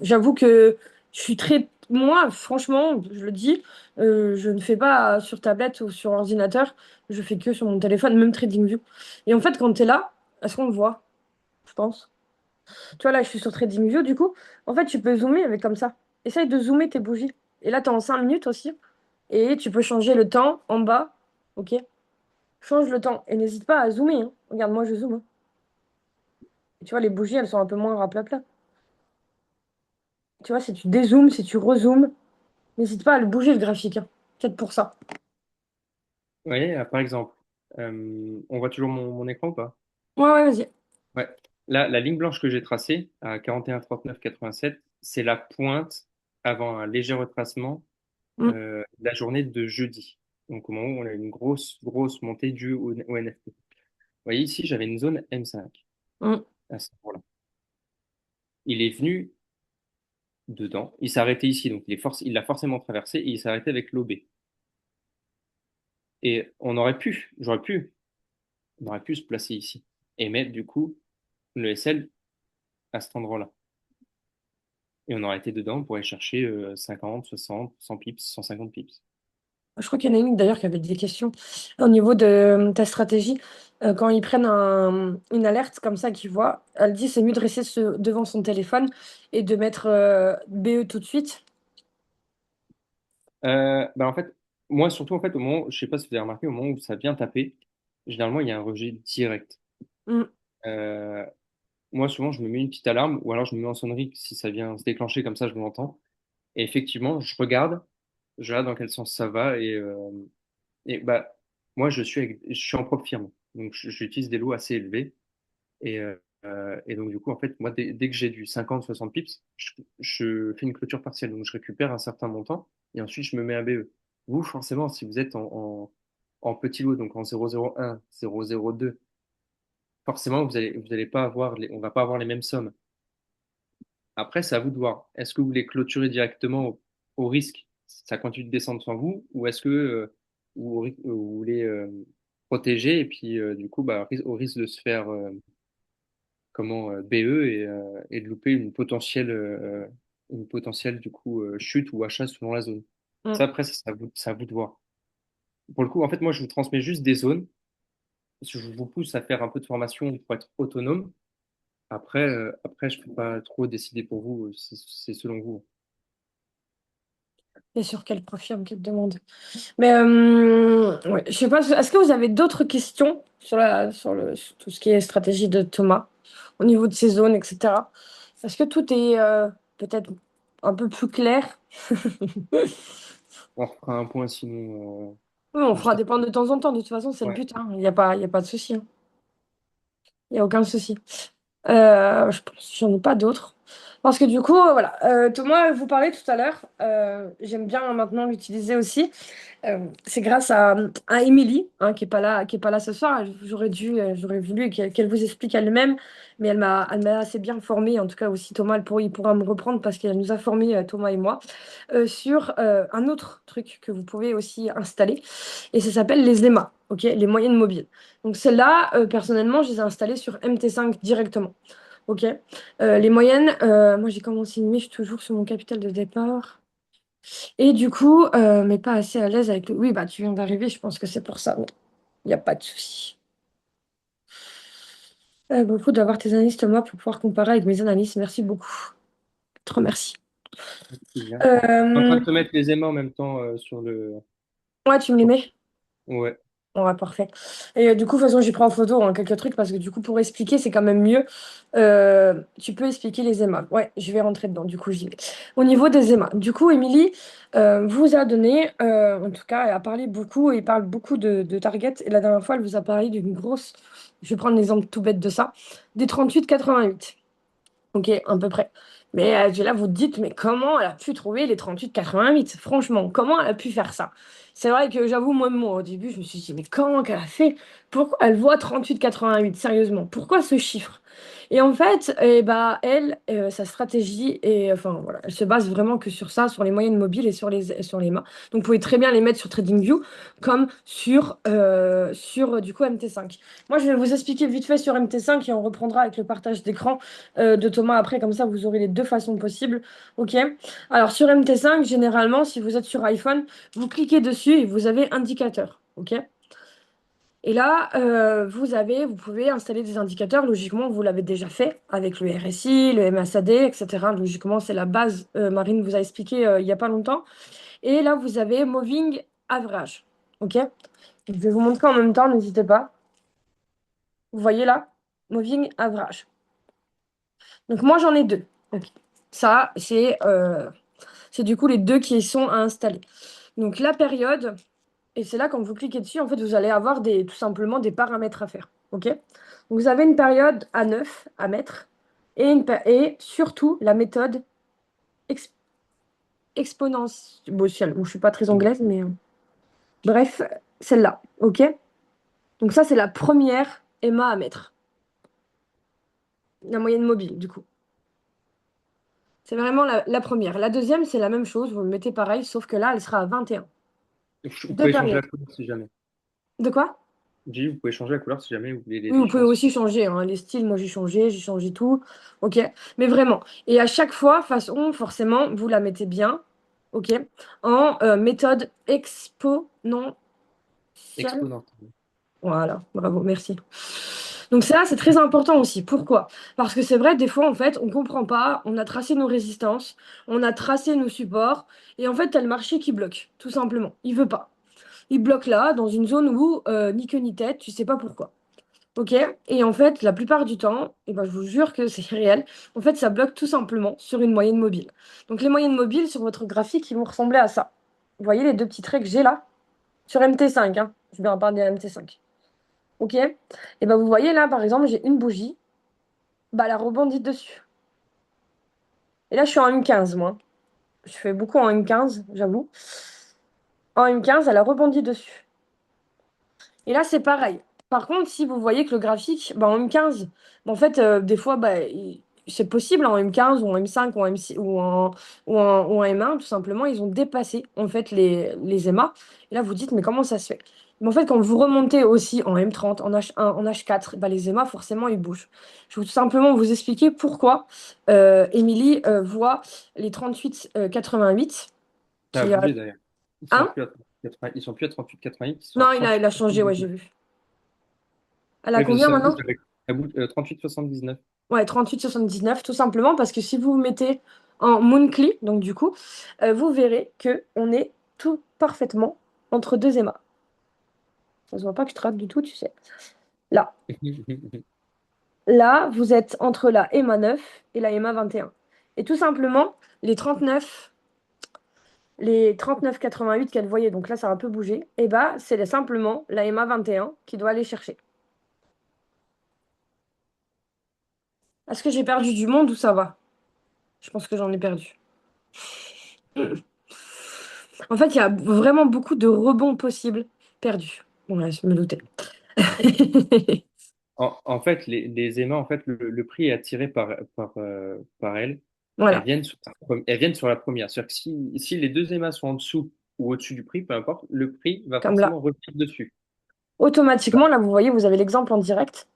J'avoue que je suis très. Moi, franchement, je le dis, je ne fais pas sur tablette ou sur ordinateur. Je fais que sur mon téléphone, même TradingView. Et en fait, quand tu es là, est-ce qu'on le voit? Je pense. Tu vois, là, je suis sur TradingView, du coup. En fait, tu peux zoomer avec comme ça. Essaye de zoomer tes bougies. Et là, tu es en 5 minutes aussi. Et tu peux changer le temps en bas. OK? Change le temps. Et n'hésite pas à zoomer, hein. Regarde, moi, je zoome, hein. Et tu vois, les bougies, elles sont un peu moins raplapla. Tu vois, si tu dézoomes, si tu rezoomes, n'hésite pas à le bouger, le graphique, hein. Peut-être pour ça. ouais, par exemple, on voit toujours mon écran ou pas? Ouais, ouais, vas-y. Ouais. Là, la ligne blanche que j'ai tracée à 41, 39, 87, c'est la pointe avant un léger retracement Mm, la journée de jeudi. Donc au moment où on a une grosse montée due au NFP. Vous voyez ici, j'avais une zone M5 mm. à ce moment-là. Il est venu dedans, il s'est arrêté ici, donc il l'a forcément traversé et il s'est arrêté avec l'OB. Et on aurait pu se placer ici et mettre du coup le SL à cet endroit-là. Et on aurait été dedans, on pourrait chercher 50, 60, 100 pips, 150 pips. Je crois qu'il y en a une d'ailleurs qui avait des questions au niveau de ta stratégie. Quand ils prennent une alerte comme ça qu'ils voient, elle dit c'est mieux de rester devant son téléphone et de mettre BE tout de suite. Bah en fait, moi surtout en fait au moment, je sais pas si vous avez remarqué, au moment où ça vient taper, généralement il y a un rejet direct. Mm, Euh, Moi souvent je me mets une petite alarme ou alors je me mets en sonnerie si ça vient se déclencher comme ça je l'entends. Et effectivement je regarde dans quel sens ça va et bah moi je suis en propre firme donc j'utilise des lots assez élevés et donc du coup en fait moi dès que j'ai du 50-60 pips, je fais une clôture partielle donc je récupère un certain montant et ensuite je me mets un BE. Vous forcément si vous êtes en petit lot donc en 001, 002, forcément vous allez pas avoir on va pas avoir les mêmes sommes. Après, c'est à vous de voir. Est-ce que vous voulez clôturer directement au risque, ça continue de descendre sans vous, ou est-ce que vous voulez protéger et puis du coup, bah, au risque de se faire BE et de louper une potentielle du coup chute ou achat selon la zone. Ça, mm. après, c'est à vous de voir. Pour le coup, en fait, moi, je vous transmets juste des zones. Je vous pousse à faire un peu de formation pour être autonome. Après, je peux pas trop décider pour vous. C'est selon vous. Et sur quel profil, quelle demande. Mais ouais, je sais pas, est-ce que vous avez d'autres questions sur tout ce qui est stratégie de Thomas au niveau de ses zones, etc. Est-ce que tout est peut-être un peu plus clair? On refera un point sinon Oui, on fera juste dépendre après. de temps en temps. De toute façon, c'est le Ouais. but, hein. Il y a pas de souci, hein. Il n'y a aucun souci. Je pense que j'en ai pas d'autres. Parce que du coup, voilà. Thomas, vous parlait tout à l'heure. J'aime bien maintenant l'utiliser aussi. C'est grâce à Émilie, hein, qui est pas là ce soir. J'aurais voulu qu'elle vous explique elle-même, mais elle m'a assez bien formée. En tout cas, aussi Thomas, il pourra me reprendre parce qu'elle nous a formés, Thomas et moi, sur un autre truc que vous pouvez aussi installer. Et ça s'appelle les EMA, ok, les moyennes mobiles. Donc celles-là, personnellement, je les ai installées sur MT5 directement. Ok. Les moyennes, moi j'ai commencé une je suis toujours sur mon capital de départ. Et du coup, mais pas assez à l'aise avec le. Oui, bah tu viens d'arriver, je pense que c'est pour ça. Il n'y a pas de souci. Beaucoup d'avoir tes analyses, Thomas, pour pouvoir comparer avec mes analyses. Merci beaucoup. Je te remercie. C'est bien. Je suis en train Euh, de te mettre les aimants en même temps ouais, tu me les sur- mets? Ouais. Ouais, parfait. Et du coup, de toute façon, j'ai pris en photo hein, quelques trucs parce que du coup, pour expliquer, c'est quand même mieux. Tu peux expliquer les EMA. Ouais, je vais rentrer dedans. Du coup, j'y vais. Au niveau des EMA, du coup, Émilie vous a donné, en tout cas, elle a parlé beaucoup et parle beaucoup de target. Et la dernière fois, elle vous a parlé d'une grosse, je vais prendre l'exemple tout bête de ça, des 38,88. Ok, à peu près. Mais là, vous te dites, mais comment elle a pu trouver les 38,88? Franchement, comment elle a pu faire ça? C'est vrai que j'avoue, moi, au début, je me suis dit, mais comment qu'elle a fait? Pourquoi elle voit 38,88? Sérieusement, pourquoi ce chiffre? Et en fait, eh bah, elle, sa stratégie, et enfin voilà, elle se base vraiment que sur ça, sur les moyennes mobiles et sur les mains. Donc, vous pouvez très bien les mettre sur TradingView comme sur du coup MT5. Moi, je vais vous expliquer vite fait sur MT5 et on reprendra avec le partage d'écran de Thomas après, comme ça vous aurez les deux façons possibles. Ok? Alors sur MT5, généralement, si vous êtes sur iPhone, vous cliquez dessus et vous avez indicateur. Ok? Et là, vous pouvez installer des indicateurs. Logiquement, vous l'avez déjà fait avec le RSI, le MACD, etc. Logiquement, c'est la base. Marine vous a expliqué il n'y a pas longtemps. Et là, vous avez Moving Average. Ok? Je vais vous montrer en même temps, n'hésitez pas. Vous voyez là? Moving Average. Donc moi, j'en ai deux. Ok. Ça, c'est du coup les deux qui sont à installer. Donc la période, et c'est là quand vous cliquez dessus, en fait, vous allez avoir tout simplement des paramètres à faire. OK? Donc vous avez une période à 9 à mettre et surtout la méthode ex- exponentielle. Bon, je suis pas très anglaise, mais bref, celle-là. OK? Donc ça, c'est la première EMA à mettre. La moyenne mobile, du coup. C'est vraiment la première. La deuxième, c'est la même chose. Vous le mettez pareil, sauf que là, elle sera à 21. Vous Deux pouvez changer la périodes. couleur si jamais. De quoi? J'ai dit, vous pouvez changer la couleur si jamais vous voulez les Oui, vous pouvez différencier. aussi changer, hein. Les styles, moi j'ai changé tout. Ok. Mais vraiment. Et à chaque fois, façon, forcément, vous la mettez bien. Ok. En méthode exponentielle. Exponentielle. Voilà. Bravo. Merci. Donc ça, c'est très important aussi. Pourquoi? Parce que c'est vrai, des fois, en fait, on comprend pas. On a tracé nos résistances, on a tracé nos supports, et en fait, t'as le marché qui bloque, tout simplement. Il veut pas. Il bloque là, dans une zone où ni queue ni tête, tu sais pas pourquoi. Ok, et en fait, la plupart du temps, et ben, je vous jure que c'est réel, en fait, ça bloque tout simplement sur une moyenne mobile. Donc les moyennes mobiles sur votre graphique, ils vont ressembler à ça. Vous voyez les deux petits traits que j'ai là? Sur MT5, hein. Je vais en parler de MT5. Ok, et ben vous voyez là, par exemple, j'ai une bougie, bah elle a rebondi dessus. Et là, je suis en M15, moi. Je fais beaucoup en M15, j'avoue. En M15, elle a rebondi dessus. Et là, c'est pareil. Par contre, si vous voyez que le graphique, bah, en M15, bah, en fait, des fois, bah, c'est possible en M15 ou en M5 ou en M6, ou en M1, tout simplement, ils ont dépassé en fait les EMA. Et là, vous dites, mais comment ça se fait? Mais en fait, quand vous remontez aussi en M30, en H1, en H4, bah, les EMA, forcément, ils bougent. Je vais tout simplement vous expliquer pourquoi Émilie voit les 38,88 Ça a qui... bougé d'ailleurs. Ils sont hein? plus à 80, ils sont plus à 38,88, ils sont à Non, il a changé, ouais, 38,79. j'ai vu. Elle a Oui, parce que combien ça bouge maintenant? avec 38,79. Ouais, 38,79, tout simplement parce que si vous vous mettez en Mooncli, donc du coup, vous verrez que on est tout parfaitement entre deux émas. Ça se voit pas que je trade du tout, tu sais. Là. Là, vous êtes entre la EMA 9 et la EMA 21. Et tout simplement, les 39,88 qu'elle voyait, donc là, ça a un peu bougé, et bah, c'est simplement la EMA 21 qui doit aller chercher. Est-ce que j'ai perdu du monde ou ça va? Je pense que j'en ai perdu. En fait, il y a vraiment beaucoup de rebonds possibles perdus. Bon, là, je me doutais. En fait, les aimants, en fait, le prix est attiré par elles. Elles Voilà, viennent elles viennent sur la première. C'est-à-dire que si les deux aimants sont en dessous ou au-dessus du prix, peu importe, le prix va comme là. forcément revenir dessus. Automatiquement, là, vous voyez, vous avez l'exemple en direct.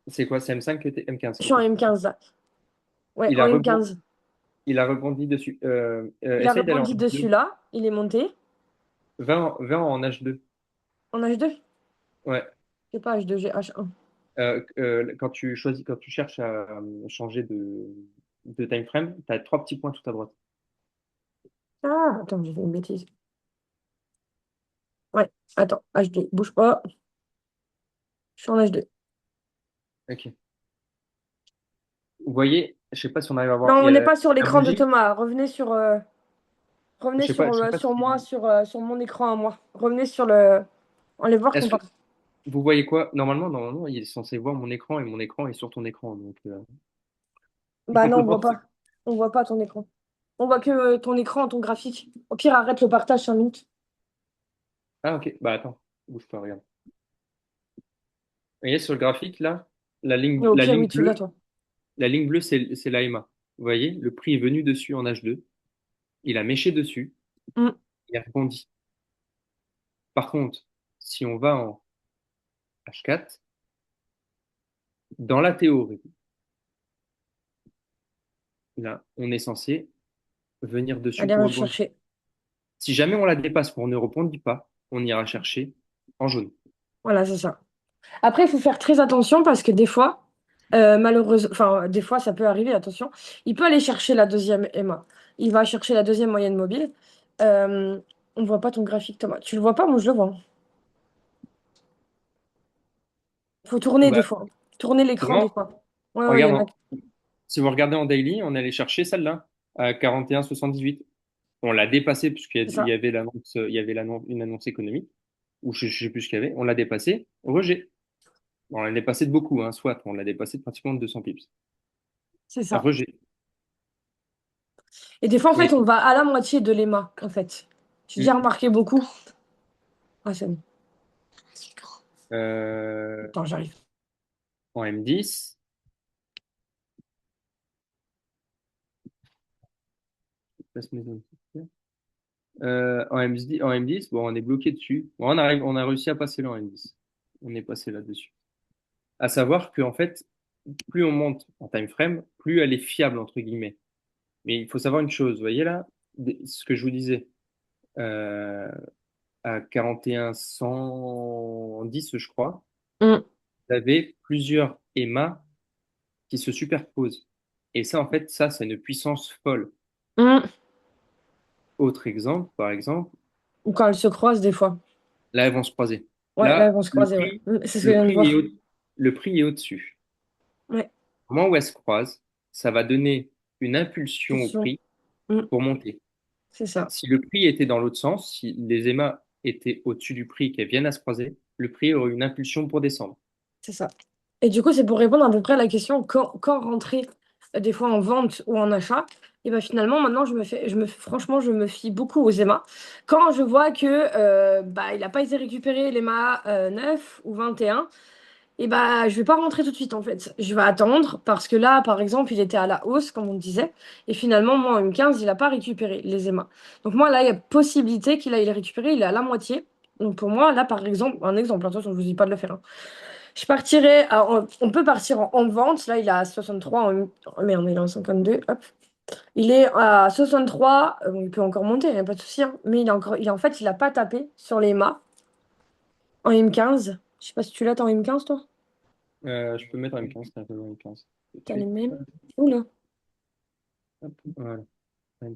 C'est quoi? C'est M5 que M15? Je suis en Ok. M15 là. Ouais, Il en a rebondi, M15. il a rebondi dessus. Il a Essaye d'aller en rebondi dessus H2. là. Il est monté. Va en H2. En H2? Ouais. Je sais pas, H2, j'ai H1. Quand tu cherches à changer de time frame, tu as trois petits points tout à droite. Ah, attends, j'ai fait une bêtise. Ouais, attends, H2, bouge pas. Je suis en H2. Ok. Vous voyez, je sais pas si on arrive à Non, voir. Il y on n'est a pas sur la l'écran de bougie. Thomas. Revenez Je sais pas sur si. moi, sur mon écran à moi. Revenez sur le. Allez voir Est-ce que comparaison. vous voyez quoi? Normalement, il est censé voir mon écran et mon écran est sur ton écran. Donc, il Bah faut non, te on voit forcer. pas. On voit pas ton écran. On voit que ton écran, ton graphique. Au pire, arrête le partage 5 minutes. Ah, ok. Bah, attends. Bouge pas, regarde. Vous voyez sur le graphique, là, la Mais ligne, au la pire, ligne oui, tu l'as, bleue, toi. la ligne bleue, c'est l'AMA. Vous voyez, le prix est venu dessus en H2. Il a méché dessus. Mm. Il a rebondi. Par contre, si on va en H4, dans la théorie, là, on est censé venir dessus Allez, pour va rebondir. chercher. Si jamais on la dépasse pour ne rebondit pas, on ira chercher en jaune. Voilà, c'est ça. Après, il faut faire très attention parce que des fois, malheureusement, enfin, des fois, ça peut arriver, attention. Il peut aller chercher la deuxième Emma. Il va chercher la deuxième moyenne mobile. Euh, on voit pas ton graphique, Thomas. Tu le vois pas? Moi, je le vois. Faut tourner des Bah, fois. Tourner l'écran des souvent, fois. Ouais, ouais, il y regarde, en a. si vous regardez en daily, on allait chercher celle-là à 41,78. On l'a dépassée C'est puisqu'il y ça. avait l'annonce, il y avait une annonce économique, ou je ne sais plus ce qu'il y avait. On l'a dépassée, rejet. Bon, on l'a dépassé de beaucoup, hein, soit on l'a dépassé de pratiquement 200 pips. C'est ça. Rejet. Et des fois, en fait, Et on va à la moitié de l'EMA, en fait. J'ai déjà hmm, remarqué beaucoup. Ah, c'est bon. euh, Attends, j'arrive. en M10, passe mes zones. En M10, bon, on est bloqué dessus. Bon, on a réussi à passer là en M10. On est passé là-dessus. À savoir que en fait, plus on monte en time frame, plus elle est fiable entre guillemets. Mais il faut savoir une chose, vous voyez là, ce que je vous disais, euh, à 4110, je crois, Hum, vous avez plusieurs EMA qui se superposent. Et ça, en fait, ça, c'est une puissance folle. hum. Autre exemple, par exemple, Ou quand elles se croisent, des fois. là, elles vont se croiser. Ouais, là, elles Là, vont se croiser, ouais. C'est ce que je le viens de prix est voir. le prix est au-dessus. Ouais. Au moment où elles se croisent, ça va donner une impulsion au Attention. prix Hum, pour monter. c'est ça. Si le prix était dans l'autre sens, si les EMA étaient au-dessus du prix et qu'elles viennent à se croiser, le prix aurait une impulsion pour descendre. C'est ça. Et du coup, c'est pour répondre à peu près à la question quand rentrer des fois en vente ou en achat. Et ben finalement, maintenant, franchement, je me fie beaucoup aux EMA. Quand je vois que bah, il n'a pas été récupéré l'EMA 9 ou 21, et bah, je vais pas rentrer tout de suite en fait. Je vais attendre parce que là, par exemple, il était à la hausse, comme on disait. Et finalement, moi, en M15, il n'a pas récupéré les EMA. Donc moi, là, il y a possibilité qu'il aille les récupérer. Il est à la moitié. Donc pour moi, là, par exemple, un exemple, attention, je ne vous dis pas de le faire, hein. Je partirais, on peut partir en vente. Là, il est à 63. Oh merde, il est en 52. Hop. Il est à 63. Bon, il peut encore monter, il n'y a pas de souci, hein. Mais en fait, il n'a pas tapé sur les mâts en M15. Je sais pas si tu l'as, t'es en M15, toi? Je peux mettre en M15, c'est un peu en M15. Tout de T'as les suite. mêmes? Oula. Hop, voilà,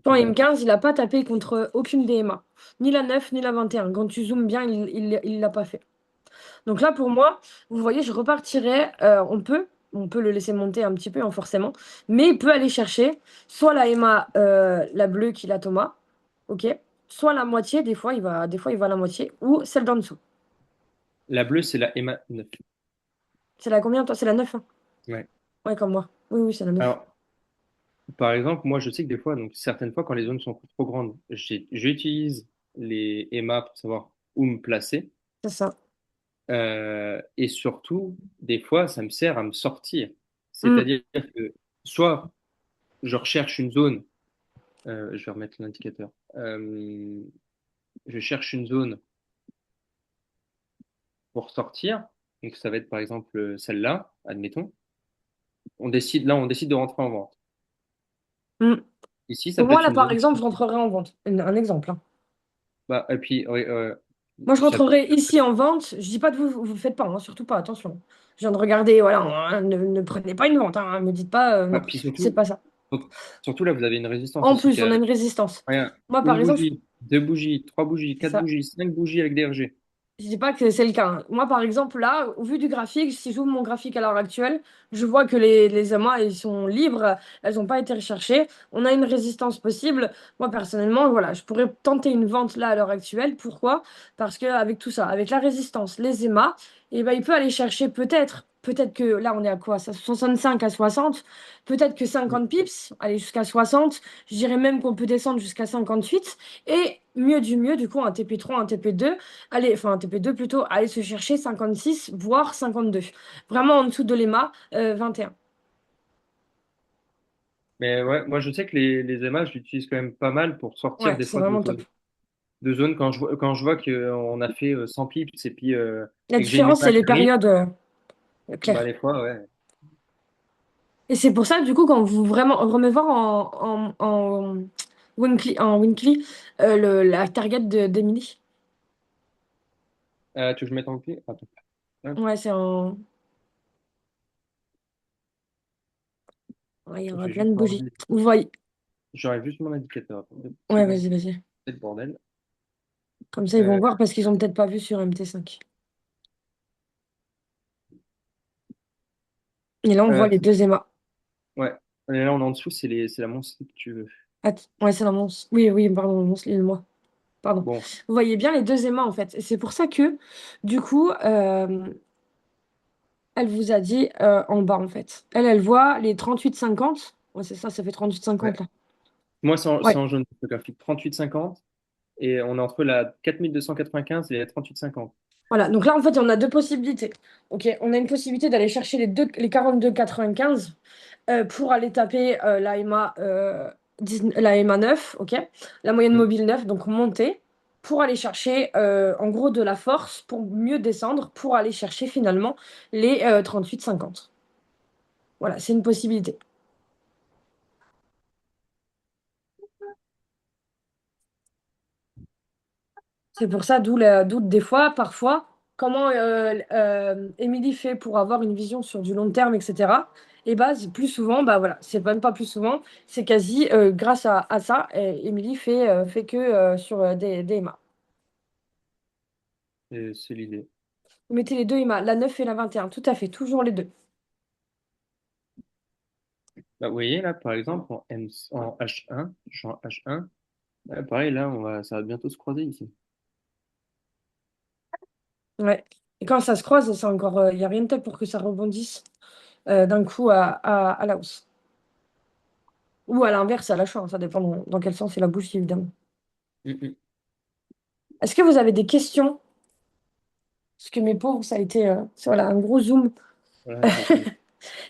Toi, en M15. M15, il n'a pas tapé contre aucune des mâts. Ni la 9 ni la 21. Quand tu zoomes bien, il l'a pas fait. Donc là, pour moi, vous voyez, je repartirais. On peut le laisser monter un petit peu, hein, forcément, mais il peut aller chercher soit la Emma, la bleue qu'il a Thomas, ok, soit la moitié. Des fois, il va à la moitié, ou celle d'en dessous. La bleue, c'est la EMA 9. C'est la combien, toi? C'est la 9, hein? Ouais. Ouais, comme moi. Oui, oui, c'est la 9. Alors, par exemple, moi, je sais que des fois, donc certaines fois, quand les zones sont trop grandes, j'utilise les EMA pour savoir où me placer. C'est ça. Et surtout, des fois, ça me sert à me sortir. Hmm, C'est-à-dire que soit je recherche une zone, je vais remettre l'indicateur. Je cherche une zone pour sortir. Donc, ça va être par exemple celle-là, admettons. On décide de rentrer en vente. hmm. Ici, ça Pour peut moi, être là, une par zone. exemple, je rentrerai en vente. Un exemple, hein. Bah, et puis, ouais, Moi, je ça, rentrerai ici en vente. Je dis pas de vous le faites pas, hein, surtout pas, attention. Je viens de regarder, voilà, hein, ne prenez pas une vente, hein, me dites pas, ah, non, puis c'est pas ça. surtout là, vous avez une résistance En aussi plus, qui on a est, une résistance. rien, Moi, par une exemple, bougie, deux bougies, trois bougies, c'est quatre ça. bougies, cinq bougies avec des RG. Je dis pas que c'est le cas, hein. Moi, par exemple, là, au vu du graphique, si j'ouvre mon graphique à l'heure actuelle, je vois que les amas, ils sont libres, elles n'ont pas été recherchées. On a une résistance possible. Moi, personnellement, voilà, je pourrais tenter une vente là à l'heure actuelle. Pourquoi? Parce qu'avec tout ça, avec la résistance, les émas, eh ben, il peut aller chercher peut-être. peut-être que là, on est à quoi? Ça, 65 à 60. Peut-être que 50 pips, aller jusqu'à 60. Je dirais même qu'on peut descendre jusqu'à 58. Et mieux du mieux, du coup, un TP3, un TP2, allez, enfin un TP2 plutôt, aller se chercher 56, voire 52. Vraiment en dessous de l'EMA 21. Mais ouais, moi je sais que les EMA, je l'utilise quand même pas mal pour sortir Ouais, des c'est fois vraiment top. de zone quand je vois qu'on a fait 100 pips et puis La et que j'ai une différence, c'est EMA qui les arrive, périodes bah claires. les fois, ouais. Et c'est pour ça, du coup, quand vous vraiment remettez voir en Winkly, la target d'Emily. Tu veux que je mette en clé? Attends. Hop. Ouais, c'est en. Ouais, il y Je aura vais plein juste de bougies. m'enlever. Vous voyez. J'aurais juste mon indicateur. Attends, 2 Ouais, secondes. vas-y, vas-y. C'est le bordel. Comme ça, ils vont Euh, voir parce qu'ils ont peut-être pas vu sur MT5. Et là, on voit euh, les deux EMA. ouais. Et là, on est en dessous, c'est la montre que tu veux. Ouais, c'est la monstre. Oui, oui, pardon, la monstre, moi. Pardon. Bon, Vous voyez bien les deux EMA, en fait. Et c'est pour ça que, du coup, elle vous a dit en bas, en fait. Elle voit les 38,50. Ouais, c'est ça, ça fait 38,50 ouais. là. Moi, Ouais. c'est en jaune photographique. 38,50. Et on est entre la 4295 et la 38,50. Voilà, donc là en fait on a deux possibilités. Ok, on a une possibilité d'aller chercher les 42,95 pour aller taper la EMA 9, ok, la moyenne Mm. mobile 9, donc monter pour aller chercher en gros de la force pour mieux descendre pour aller chercher finalement les 38,50. Voilà, c'est une possibilité. C'est pour ça, d'où des fois, parfois, comment Émilie fait pour avoir une vision sur du long terme, etc. Et bah, plus souvent, bah voilà, c'est même pas plus souvent, c'est quasi grâce à ça, Émilie fait que sur des EMA. Et c'est l'idée. Vous mettez les deux EMA, la 9 et la 21, tout à fait, toujours les deux. Bah, vous voyez, là, par exemple, en H1, je suis en H1. Pareil, là, ça va bientôt se croiser ici. Ouais. Et quand ça se croise, c'est encore, il n'y a rien de tel pour que ça rebondisse d'un coup à la hausse. Ou à l'inverse, à la choix, hein, ça dépend dans quel sens est la bougie, évidemment. Mm, mm. Est-ce que vous avez des questions? Parce que mes pauvres, ça a été voilà, un gros zoom. Voilà, j'ai-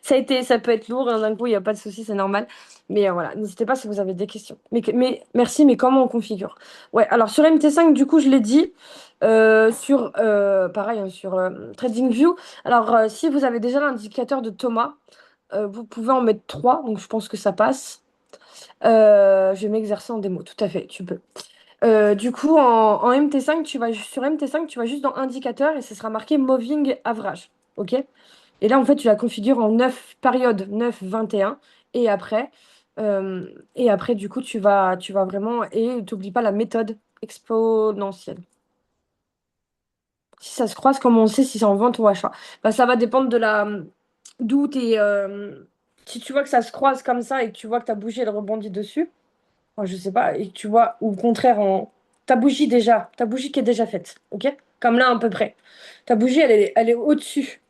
Ça peut être lourd, hein, d'un coup, il n'y a pas de souci, c'est normal. Mais voilà, n'hésitez pas si vous avez des questions. Mais merci, mais comment on configure? Ouais, alors sur MT5, du coup, je l'ai dit, pareil, hein, sur TradingView. Alors, si vous avez déjà l'indicateur de Thomas, vous pouvez en mettre 3, donc je pense que ça passe. Je vais m'exercer en démo, tout à fait, tu peux. Du coup, en MT5, sur MT5, tu vas juste dans indicateur et ce sera marqué Moving Average. OK? Et là, en fait, tu la configures en 9 période 9, 21. Et après, et après du coup, tu vas vraiment. Et t'oublies pas la méthode exponentielle. Si ça se croise, comment on sait si c'est en vente ou achat? Bah, ça va dépendre d'où t'es. Si tu vois que ça se croise comme ça et que tu vois que ta bougie, elle rebondit dessus, enfin, je sais pas, et que tu vois, ou au contraire, ta bougie qui est déjà faite, ok? Comme là, à peu près. Ta bougie, elle est au-dessus.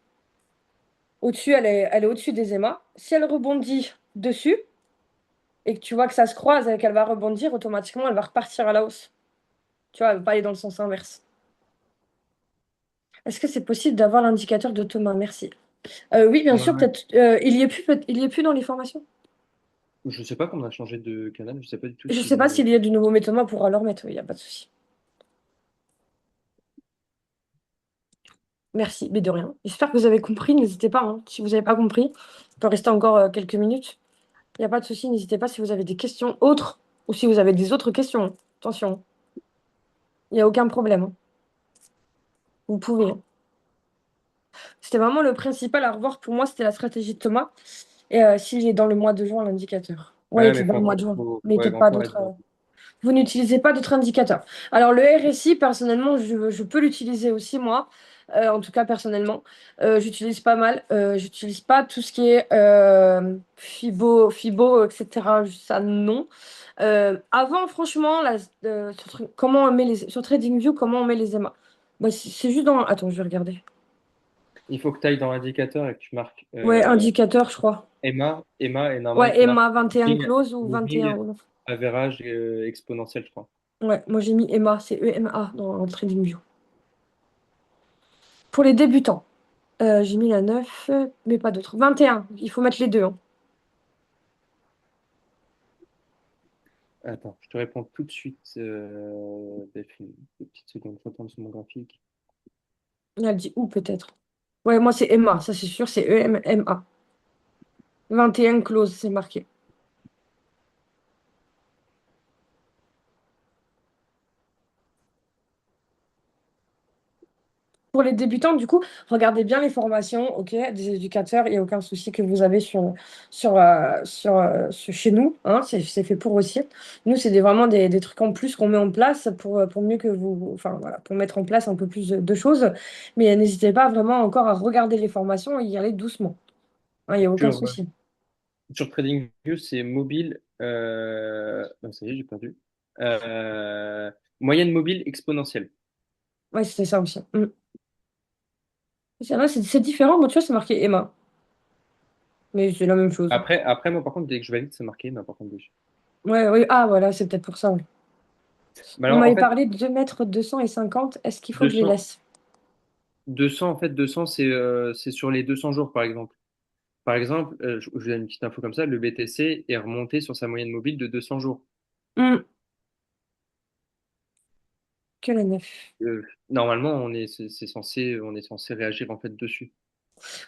Au-dessus, elle est au-dessus des émas. Si elle rebondit dessus et que tu vois que ça se croise et qu'elle va rebondir, automatiquement, elle va repartir à la hausse. Tu vois, elle va pas aller dans le sens inverse. Est-ce que c'est possible d'avoir l'indicateur de Thomas? Merci. Oui, bien Ouais, sûr, ouais. peut-être. Il y est plus dans les formations. Je sais pas comment on a changé de canal, je sais pas du tout Je si sais pas je. s'il y a du nouveau, mais Thomas pourra le remettre. Oui, il n'y a pas de souci. Merci, mais de rien. J'espère que vous avez compris. N'hésitez pas, hein. Si vous n'avez pas compris, on peut rester encore quelques minutes. Il n'y a pas de souci. N'hésitez pas si vous avez des questions autres ou si vous avez des autres questions. Attention, il n'y a aucun problème, hein. Vous pouvez, hein. C'était vraiment le principal à revoir pour moi, c'était la stratégie de Thomas. Et s'il est dans le mois de juin, l'indicateur. Ouais, il Ouais, était mais dans le mois de juin. Mais ouais, peut-être faut pas encore d'autres. être bon. Vous n'utilisez pas d'autres indicateurs. Alors, le RSI, personnellement, je peux l'utiliser aussi, moi. En tout cas, personnellement. J'utilise pas mal. J'utilise pas tout ce qui est Fibo, etc. Ça, non. Avant, franchement, comment on met sur TradingView, comment on met les EMA? Bah, c'est juste dans. Attends, je vais regarder. il faut que tu ailles dans l'indicateur et que tu marques Ouais, indicateur, je crois. Emma, et normalement, Ouais, tu marques Emma 21 moving, close ou 21 moving ou average exponentiel, je crois. Ouais, moi j'ai mis Emma, c'est EMA dans le TradingView. Pour les débutants, j'ai mis la 9, mais pas d'autres. 21, il faut mettre les deux, hein. Attends, je te réponds tout de suite, Delphine. Deux petites secondes, je retourne sur mon graphique. Elle dit où peut-être. Ouais, moi c'est Emma, ça c'est sûr, c'est EMMA. 21 close, c'est marqué. Pour les débutants, du coup, regardez bien les formations, ok, des éducateurs, il n'y a aucun souci que vous avez chez nous, hein, c'est fait pour aussi. Nous, c'est vraiment des trucs en plus qu'on met en place pour mieux que vous, enfin voilà, pour mettre en place un peu plus de choses. Mais n'hésitez pas vraiment encore à regarder les formations et y aller doucement, hein, il n'y a aucun Sur, souci. sur TradingView, c'est mobile. Non, ça y est, j'ai perdu. Moyenne mobile exponentielle. Ouais, c'était ça aussi. Mm. C'est différent, moi, tu vois, c'est marqué Emma, mais c'est la même chose. Après, moi, par contre, dès que je valide, c'est marqué, mais par contre, dessus. Ouais, oui, ah voilà, c'est peut-être pour ça. Oui. Mais Vous alors, en m'avez fait, parlé de 2 mètres 250. Est-ce qu'il faut que je les 200, laisse? 200, en fait, 200, c'est sur les 200 jours, par exemple. Par exemple, je vous donne une petite info comme ça, le BTC est remonté sur sa moyenne mobile de 200 jours. Hmm, que la neuf. Normalement, on est censé réagir en fait dessus.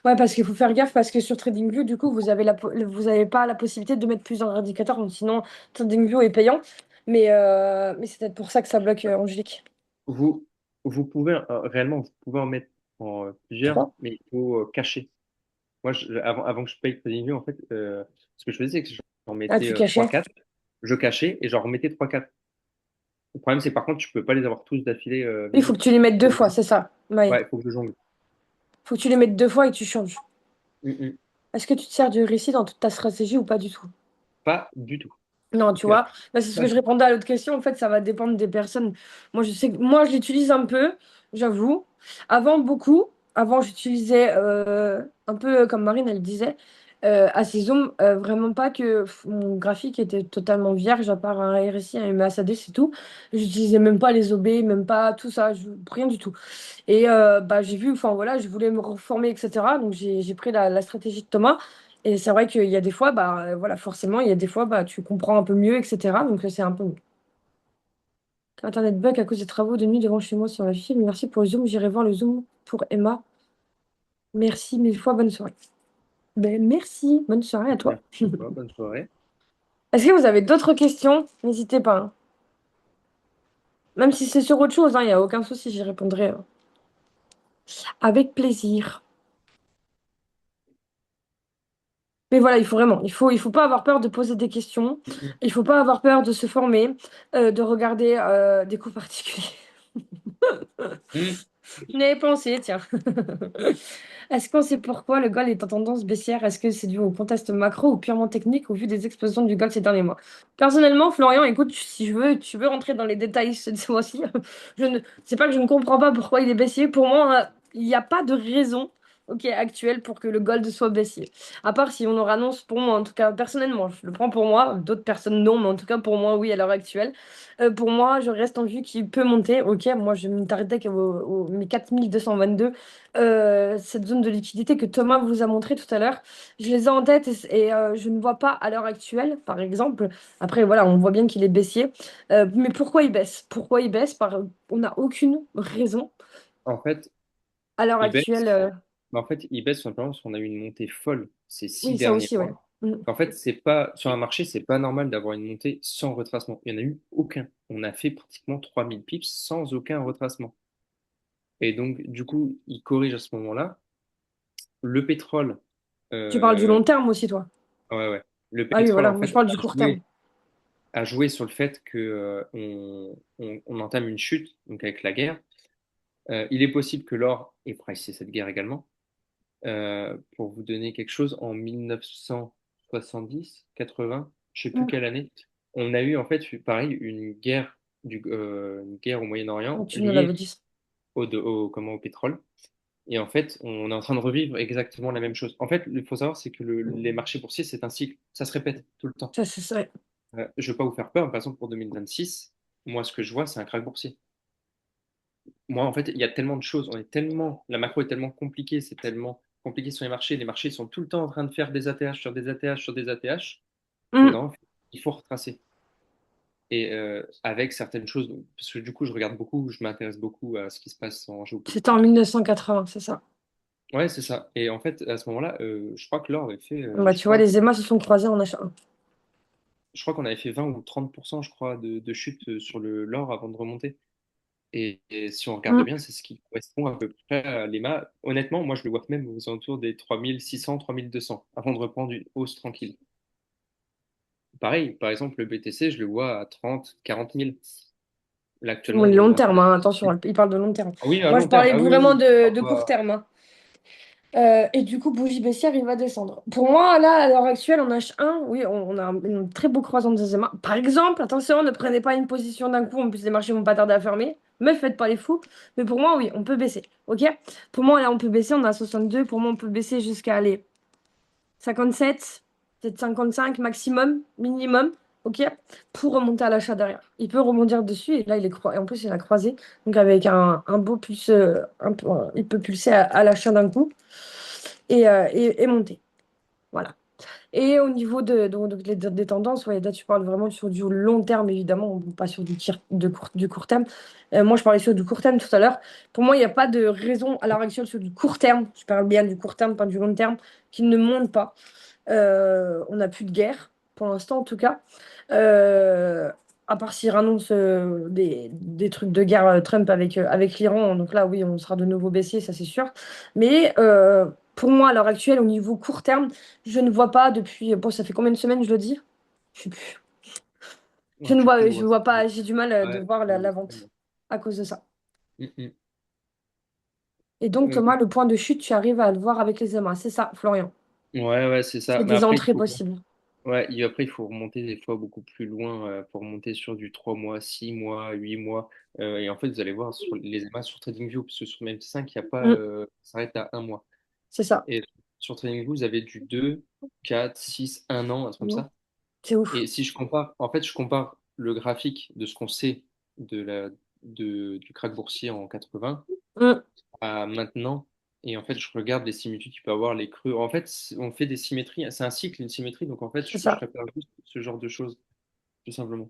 Ouais, parce qu'il faut faire gaffe parce que sur TradingView, du coup, vous avez pas la possibilité de mettre plusieurs indicateurs, donc sinon TradingView est payant. Mais c'est peut-être pour ça que ça bloque, Angélique. Vous, vous pouvez réellement, vous pouvez en mettre en plusieurs, 3. mais il faut cacher. Moi, avant que je paye TradingView, en fait, ce que je faisais, c'est que j'en Ah, mettais tu trois cachais. quatre, je cachais et j'en remettais trois quatre. Le problème, c'est par contre, tu peux pas les avoir tous d'affilée Il faut visibles. que tu les mettes 2 fois, c'est ça. Ouais. Ouais, il faut que je jongle. Faut que tu les mettes 2 fois et tu changes. Mm. Est-ce que tu te sers du récit dans toute ta stratégie ou pas du tout? Pas du tout. Non, tu Mais vois, bah, c'est ce que je répondais à l'autre question. En fait, ça va dépendre des personnes. Moi, je sais que moi, je l'utilise un peu, j'avoue. Avant, beaucoup. Avant, j'utilisais un peu comme Marine, elle disait, à ses zooms, vraiment pas que mon graphique était totalement vierge, à part un RSI, un MASAD, c'est tout. J'utilisais même pas les OB, même pas tout ça, rien du tout. Et bah, j'ai vu, enfin voilà, je voulais me reformer, etc. Donc j'ai pris la stratégie de Thomas. Et c'est vrai qu'il y a des fois, bah, voilà, forcément, il y a des fois, bah, tu comprends un peu mieux, etc. Donc c'est un peu mieux. Internet bug à cause des travaux de nuit devant chez moi sur la file. Merci pour le Zoom. J'irai voir le Zoom pour Emma. Merci mille fois. Bonne soirée. Ben, merci. Bonne soirée à toi. merci à toi, bonne soirée. Est-ce que vous avez d'autres questions? N'hésitez pas, hein. Même si c'est sur autre chose, hein, il n'y a aucun souci, j'y répondrai avec plaisir. Mais voilà, il faut vraiment, il faut pas avoir peur de poser des questions. Mm. Il faut pas avoir peur de se former, de regarder des cours particuliers. Mm. J'y avais pensé, tiens. Est-ce qu'on sait pourquoi le gold est en tendance baissière? Est-ce que c'est dû au contexte macro ou purement technique au vu des explosions du gold ces derniers mois? Personnellement, Florian, écoute, si tu veux rentrer dans les détails ce mois-ci, c'est pas que je ne comprends pas pourquoi il est baissier. Pour moi, il n'y a pas de raison, ok, actuelle pour que le gold soit baissier. À part si on nous annonce, pour moi, en tout cas, personnellement, je le prends pour moi, d'autres personnes non, mais en tout cas pour moi, oui, à l'heure actuelle. Pour moi, je reste en vue qu'il peut monter. Ok, moi, je me m'arrêtais qu'au mes 4222, cette zone de liquidité que Thomas vous a montré tout à l'heure. Je les ai en tête et je ne vois pas à l'heure actuelle, par exemple. Après, voilà, on voit bien qu'il est baissier. Mais pourquoi il baisse? Pourquoi il baisse? On n'a aucune raison En fait, à l'heure il actuelle. baisse. En fait, il baisse simplement parce qu'on a eu une montée folle ces six Oui, ça derniers aussi, ouais. mois. Mm. En fait, c'est pas sur un marché, c'est pas normal d'avoir une montée sans retracement. Il n'y en a eu aucun. On a fait pratiquement 3000 pips sans aucun retracement. Et donc, du coup, il corrige à ce moment-là. Le pétrole, Tu parles du euh, long terme aussi, toi. ouais, ouais. Le Ah oui, pétrole, voilà, en moi je fait, parle du court terme. a joué sur le fait que, on entame une chute, donc avec la guerre. Il est possible que l'or ait pricé cette guerre également. Pour vous donner quelque chose, en 1970, 80, je sais plus Mm. quelle année, on a eu en fait, pareil, une guerre au Donc, Moyen-Orient tu nous l'avais liée dit. comment, au pétrole. Et en fait, on est en train de revivre exactement la même chose. En fait, il faut savoir, c'est que les marchés boursiers, c'est un cycle. Ça se répète tout le temps. Ça, c'est ça. Je ne veux pas vous faire peur. Par exemple, pour 2026, moi, ce que je vois, c'est un krach boursier. Moi, en fait, il y a tellement de choses. La macro est tellement compliquée. C'est tellement compliqué sur les marchés. Les marchés sont tout le temps en train de faire des ATH sur des ATH sur des ATH. Au bout d'un Hmm. moment, il faut retracer. Et avec certaines choses, parce que du coup, je regarde beaucoup, je m'intéresse beaucoup à ce qui se passe en C'était en géopolitique. 1980, c'est ça. Ouais, c'est ça. Et en fait, à ce moment-là, je crois que l'or avait fait, Bah, tu vois, les EMA se sont croisés en achat. je crois qu'on avait fait 20 ou 30%, je crois, de chute sur l'or avant de remonter. Et si on regarde Hmm. bien, c'est ce qui correspond à peu près à l'EMA. Honnêtement, moi, je le vois même aux alentours des 3600, 3200, avant de reprendre une hausse tranquille. Pareil, par exemple, le BTC, je le vois à 30, 40 000. Là, Oui, actuellement, long on a... terme, hein, attention, il parle de long terme. Ah oui, à Moi, je long terme. parlais Ah oui, vraiment oui. Oui. de court terme, hein. Et du coup, bougie baissière, il va descendre. Pour moi, là, à l'heure actuelle, en H1, oui, on a une très beau croisement des EMA. Par exemple, attention, ne prenez pas une position d'un coup, en plus les marchés vont pas tarder à fermer. Me faites pas les fous. Mais pour moi, oui, on peut baisser. OK? Pour moi, là, on peut baisser, on est à 62. Pour moi, on peut baisser jusqu'à aller 57, peut-être 55 maximum, minimum. OK? Pour remonter à l'achat derrière. Il peut rebondir dessus et là, et en plus, il a croisé. Donc, avec un beau pulse, il peut pulser à l'achat d'un coup et monter. Voilà. Et au niveau des tendances, ouais, là tu parles vraiment sur du long terme, évidemment, pas sur du court terme. Moi, je parlais sur du court terme tout à l'heure. Pour moi, il n'y a pas de raison à l'heure actuelle sur du court terme, je parle bien du court terme, pas du long terme, qui ne monte pas. On n'a plus de guerre, pour l'instant en tout cas. Euh, à part s'il annonce des trucs de guerre Trump avec l'Iran, donc là oui, on sera de nouveau baissier, ça c'est sûr. Mais pour moi, à l'heure actuelle, au niveau court terme, je ne vois pas depuis. Bon, ça fait combien de semaines je le dis? Je sais plus. Ouais, je sais plus, Je ouais. vois pas, j'ai du mal de Ouais, voir la exactement. vente à cause de ça. Mm, mm. Et donc, Thomas, le point de chute, tu arrives à le voir avec les EMA. C'est ça, Florian. Ouais, ouais, c'est ça. C'est Mais des après, il entrées faut, possibles. ouais, après, il faut remonter des fois beaucoup plus loin pour remonter sur du 3 mois, 6 mois, 8 mois. Et en fait, vous allez voir sur les EMA sur TradingView, parce que sur MT5, il y a pas, Mm, ça s'arrête à un mois. c'est ça. Et sur TradingView, vous avez du 2, 4, 6, un an, un truc comme Mm, ça. c'est ouf. Et si je compare, en fait, je compare le graphique de ce qu'on sait du krach boursier en 80 Mm, à maintenant. Et en fait, je regarde les similitudes qu'il peut avoir, les creux. En fait, on fait des symétries. C'est un cycle, une symétrie. Donc, en fait, c'est je ça. préfère juste ce genre de choses, tout simplement.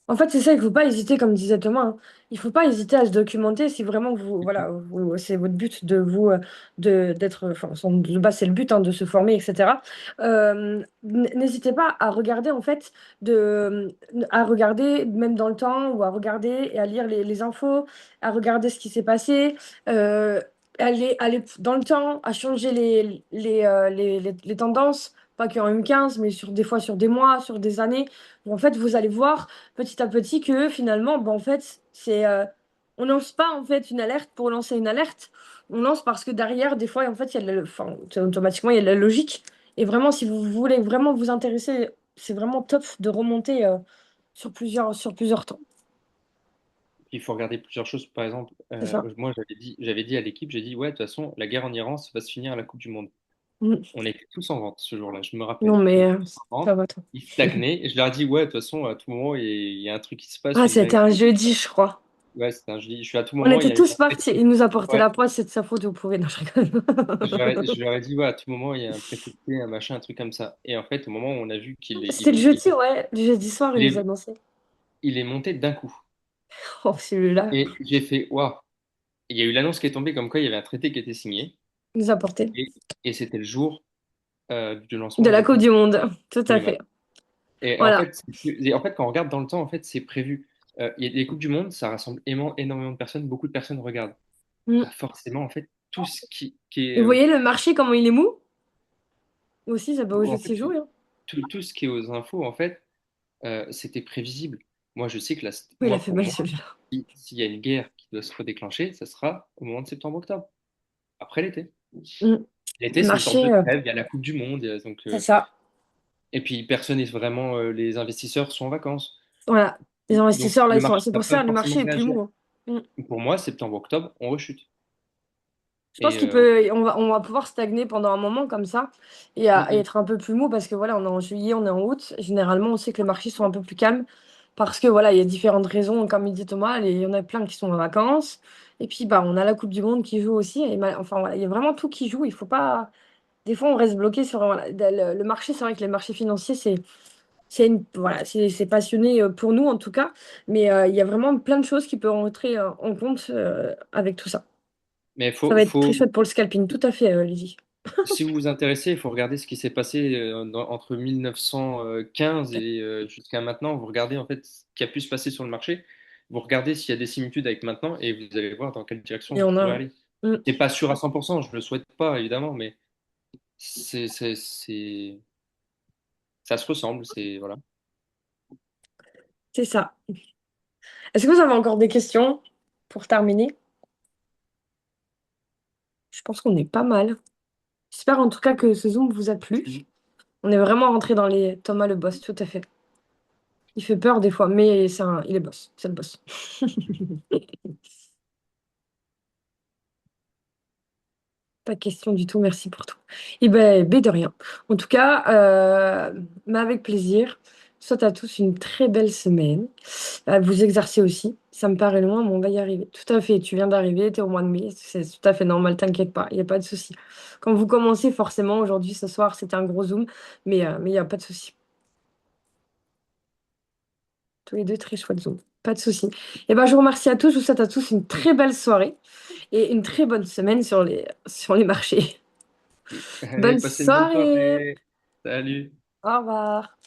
En fait, c'est ça, il ne faut pas hésiter, comme disait Thomas, hein. Il ne faut pas hésiter à se documenter si vraiment voilà, c'est votre but de vous, d'être, enfin, de base, c'est le but, hein, de se former, etc. N'hésitez pas à regarder, en fait, à regarder même dans le temps ou à regarder et à lire les infos, à regarder ce qui s'est passé, euh, aller dans le temps, à changer les tendances, pas qu'en M15, mais des fois sur des mois, sur des années. En fait, vous allez voir petit à petit que finalement, en fait, on lance pas en fait une alerte pour lancer une alerte. On lance parce que derrière, des fois, en fait, il y a enfin, automatiquement, il y a de la logique. Et vraiment, si vous voulez vraiment vous intéresser, c'est vraiment top de remonter sur plusieurs temps. Il faut regarder plusieurs choses. Par exemple, C'est ça. moi, j'avais dit à l'équipe, j'ai dit, ouais, de toute façon, la guerre en Iran, ça va se finir à la Coupe du Monde. Mm. On était tous en vente ce jour-là, je me Non, rappelle. On mais était tous en ça vente. va, toi. Ils stagnaient. Et je leur ai dit, ouais, de toute façon, à tout moment, il y a un truc qui se passe, Ah, une c'était dinguerie. un jeudi, je crois. Ouais, c'est un, je dis, je suis à tout On moment, il était y a une tous partis. Il nous a porté Ouais. la poisse, c'est de sa faute, vous pouvez. Non, je Je rigole. leur ai dit, ouais, à tout moment, il y a un précipité, un machin, un truc comme ça. Et en fait, au moment où on a vu C'était le jeudi, ouais. Le jeudi soir, il il nous a est, annoncé. il est monté d'un coup. Oh, celui-là, Et j'ai fait, waouh. Il y a eu l'annonce qui est tombée comme quoi il y avait un traité qui était signé. il nous a porté. Et, et c'était le jour du De lancement de la la Coupe Coupe du Monde, tout à du Monde. fait. Et en Voilà. fait, quand on regarde dans le temps, en fait, c'est prévu. Il y a des Coupes du Monde, ça rassemble énormément de personnes, beaucoup de personnes regardent. Mm. Bah, forcément, en fait, tout ce qui est, Et vous voyez le marché, comment il est mou? Aussi, ça va en fait, aussi jouer, hein. tout ce qui est aux infos, en fait, c'était prévisible. Moi, je sais que Oui, il a moi, fait pour mal moi, celui-là. s'il y a une guerre qui doit se redéclencher, ça sera au moment de septembre-octobre, après l'été. Mm. L'été, Le c'est une sorte de marché, trêve, il y a la Coupe du Monde, c'est ça. et puis personne n'est vraiment, les investisseurs sont en vacances. Voilà. Les Donc investisseurs, là, le ils sont. marché C'est ne pour va pas ça, le forcément marché est plus réagir. mou, hein. Mm. Pour moi, septembre-octobre, on rechute. Je pense qu'il Ok. peut, on va pouvoir stagner pendant un moment comme ça et Mhm. être un peu plus mou parce que voilà, on est en juillet, on est en août. Généralement, on sait que les marchés sont un peu plus calmes parce que voilà, il y a différentes raisons, comme il dit Thomas, et il y en a plein qui sont en vacances. Et puis, bah, on a la Coupe du Monde qui joue aussi. Enfin, voilà, il y a vraiment tout qui joue. Il faut pas. Des fois, on reste bloqué sur voilà, le marché. C'est vrai que les marchés financiers, voilà, c'est passionné pour nous en tout cas. Mais il y a vraiment plein de choses qui peuvent rentrer en compte avec tout ça. Mais Ça va être très chouette pour le scalping, tout à fait, Lydie. si vous vous intéressez, il faut regarder ce qui s'est passé entre 1915 et jusqu'à maintenant. Vous regardez en fait ce qui a pu se passer sur le marché. Vous regardez s'il y a des similitudes avec maintenant et vous allez voir dans quelle direction Il y vous en pourrez a. aller. Mm, C'est pas sûr à 100%, je ne le souhaite pas évidemment, mais ça se ressemble. C'est voilà. c'est ça. Est-ce que vous avez encore des questions pour terminer? Je pense qu'on est pas mal. J'espère en tout cas que ce Zoom vous a plu. On est vraiment rentré dans les Thomas le boss, tout à fait. Il fait peur des fois, mais il est boss. C'est le boss. Pas de question du tout, merci pour tout. Et ben de rien. En tout cas, mais avec plaisir. Je souhaite à tous une très belle semaine. Vous exercez aussi. Ça me paraît loin, mais on va y arriver. Tout à fait. Tu viens d'arriver, tu es au mois de mai. C'est tout à fait normal, t'inquiète pas. Il n'y a pas de souci. Quand vous commencez, forcément, aujourd'hui, ce soir, c'était un gros zoom, mais il n'y a pas de souci. Tous les deux, très chouette zoom. Pas de souci. Et ben, je vous remercie à tous. Je vous souhaite à tous une très belle soirée et une très bonne semaine sur les marchés. Allez, Bonne passez une bonne soirée. soirée. Salut. Au revoir.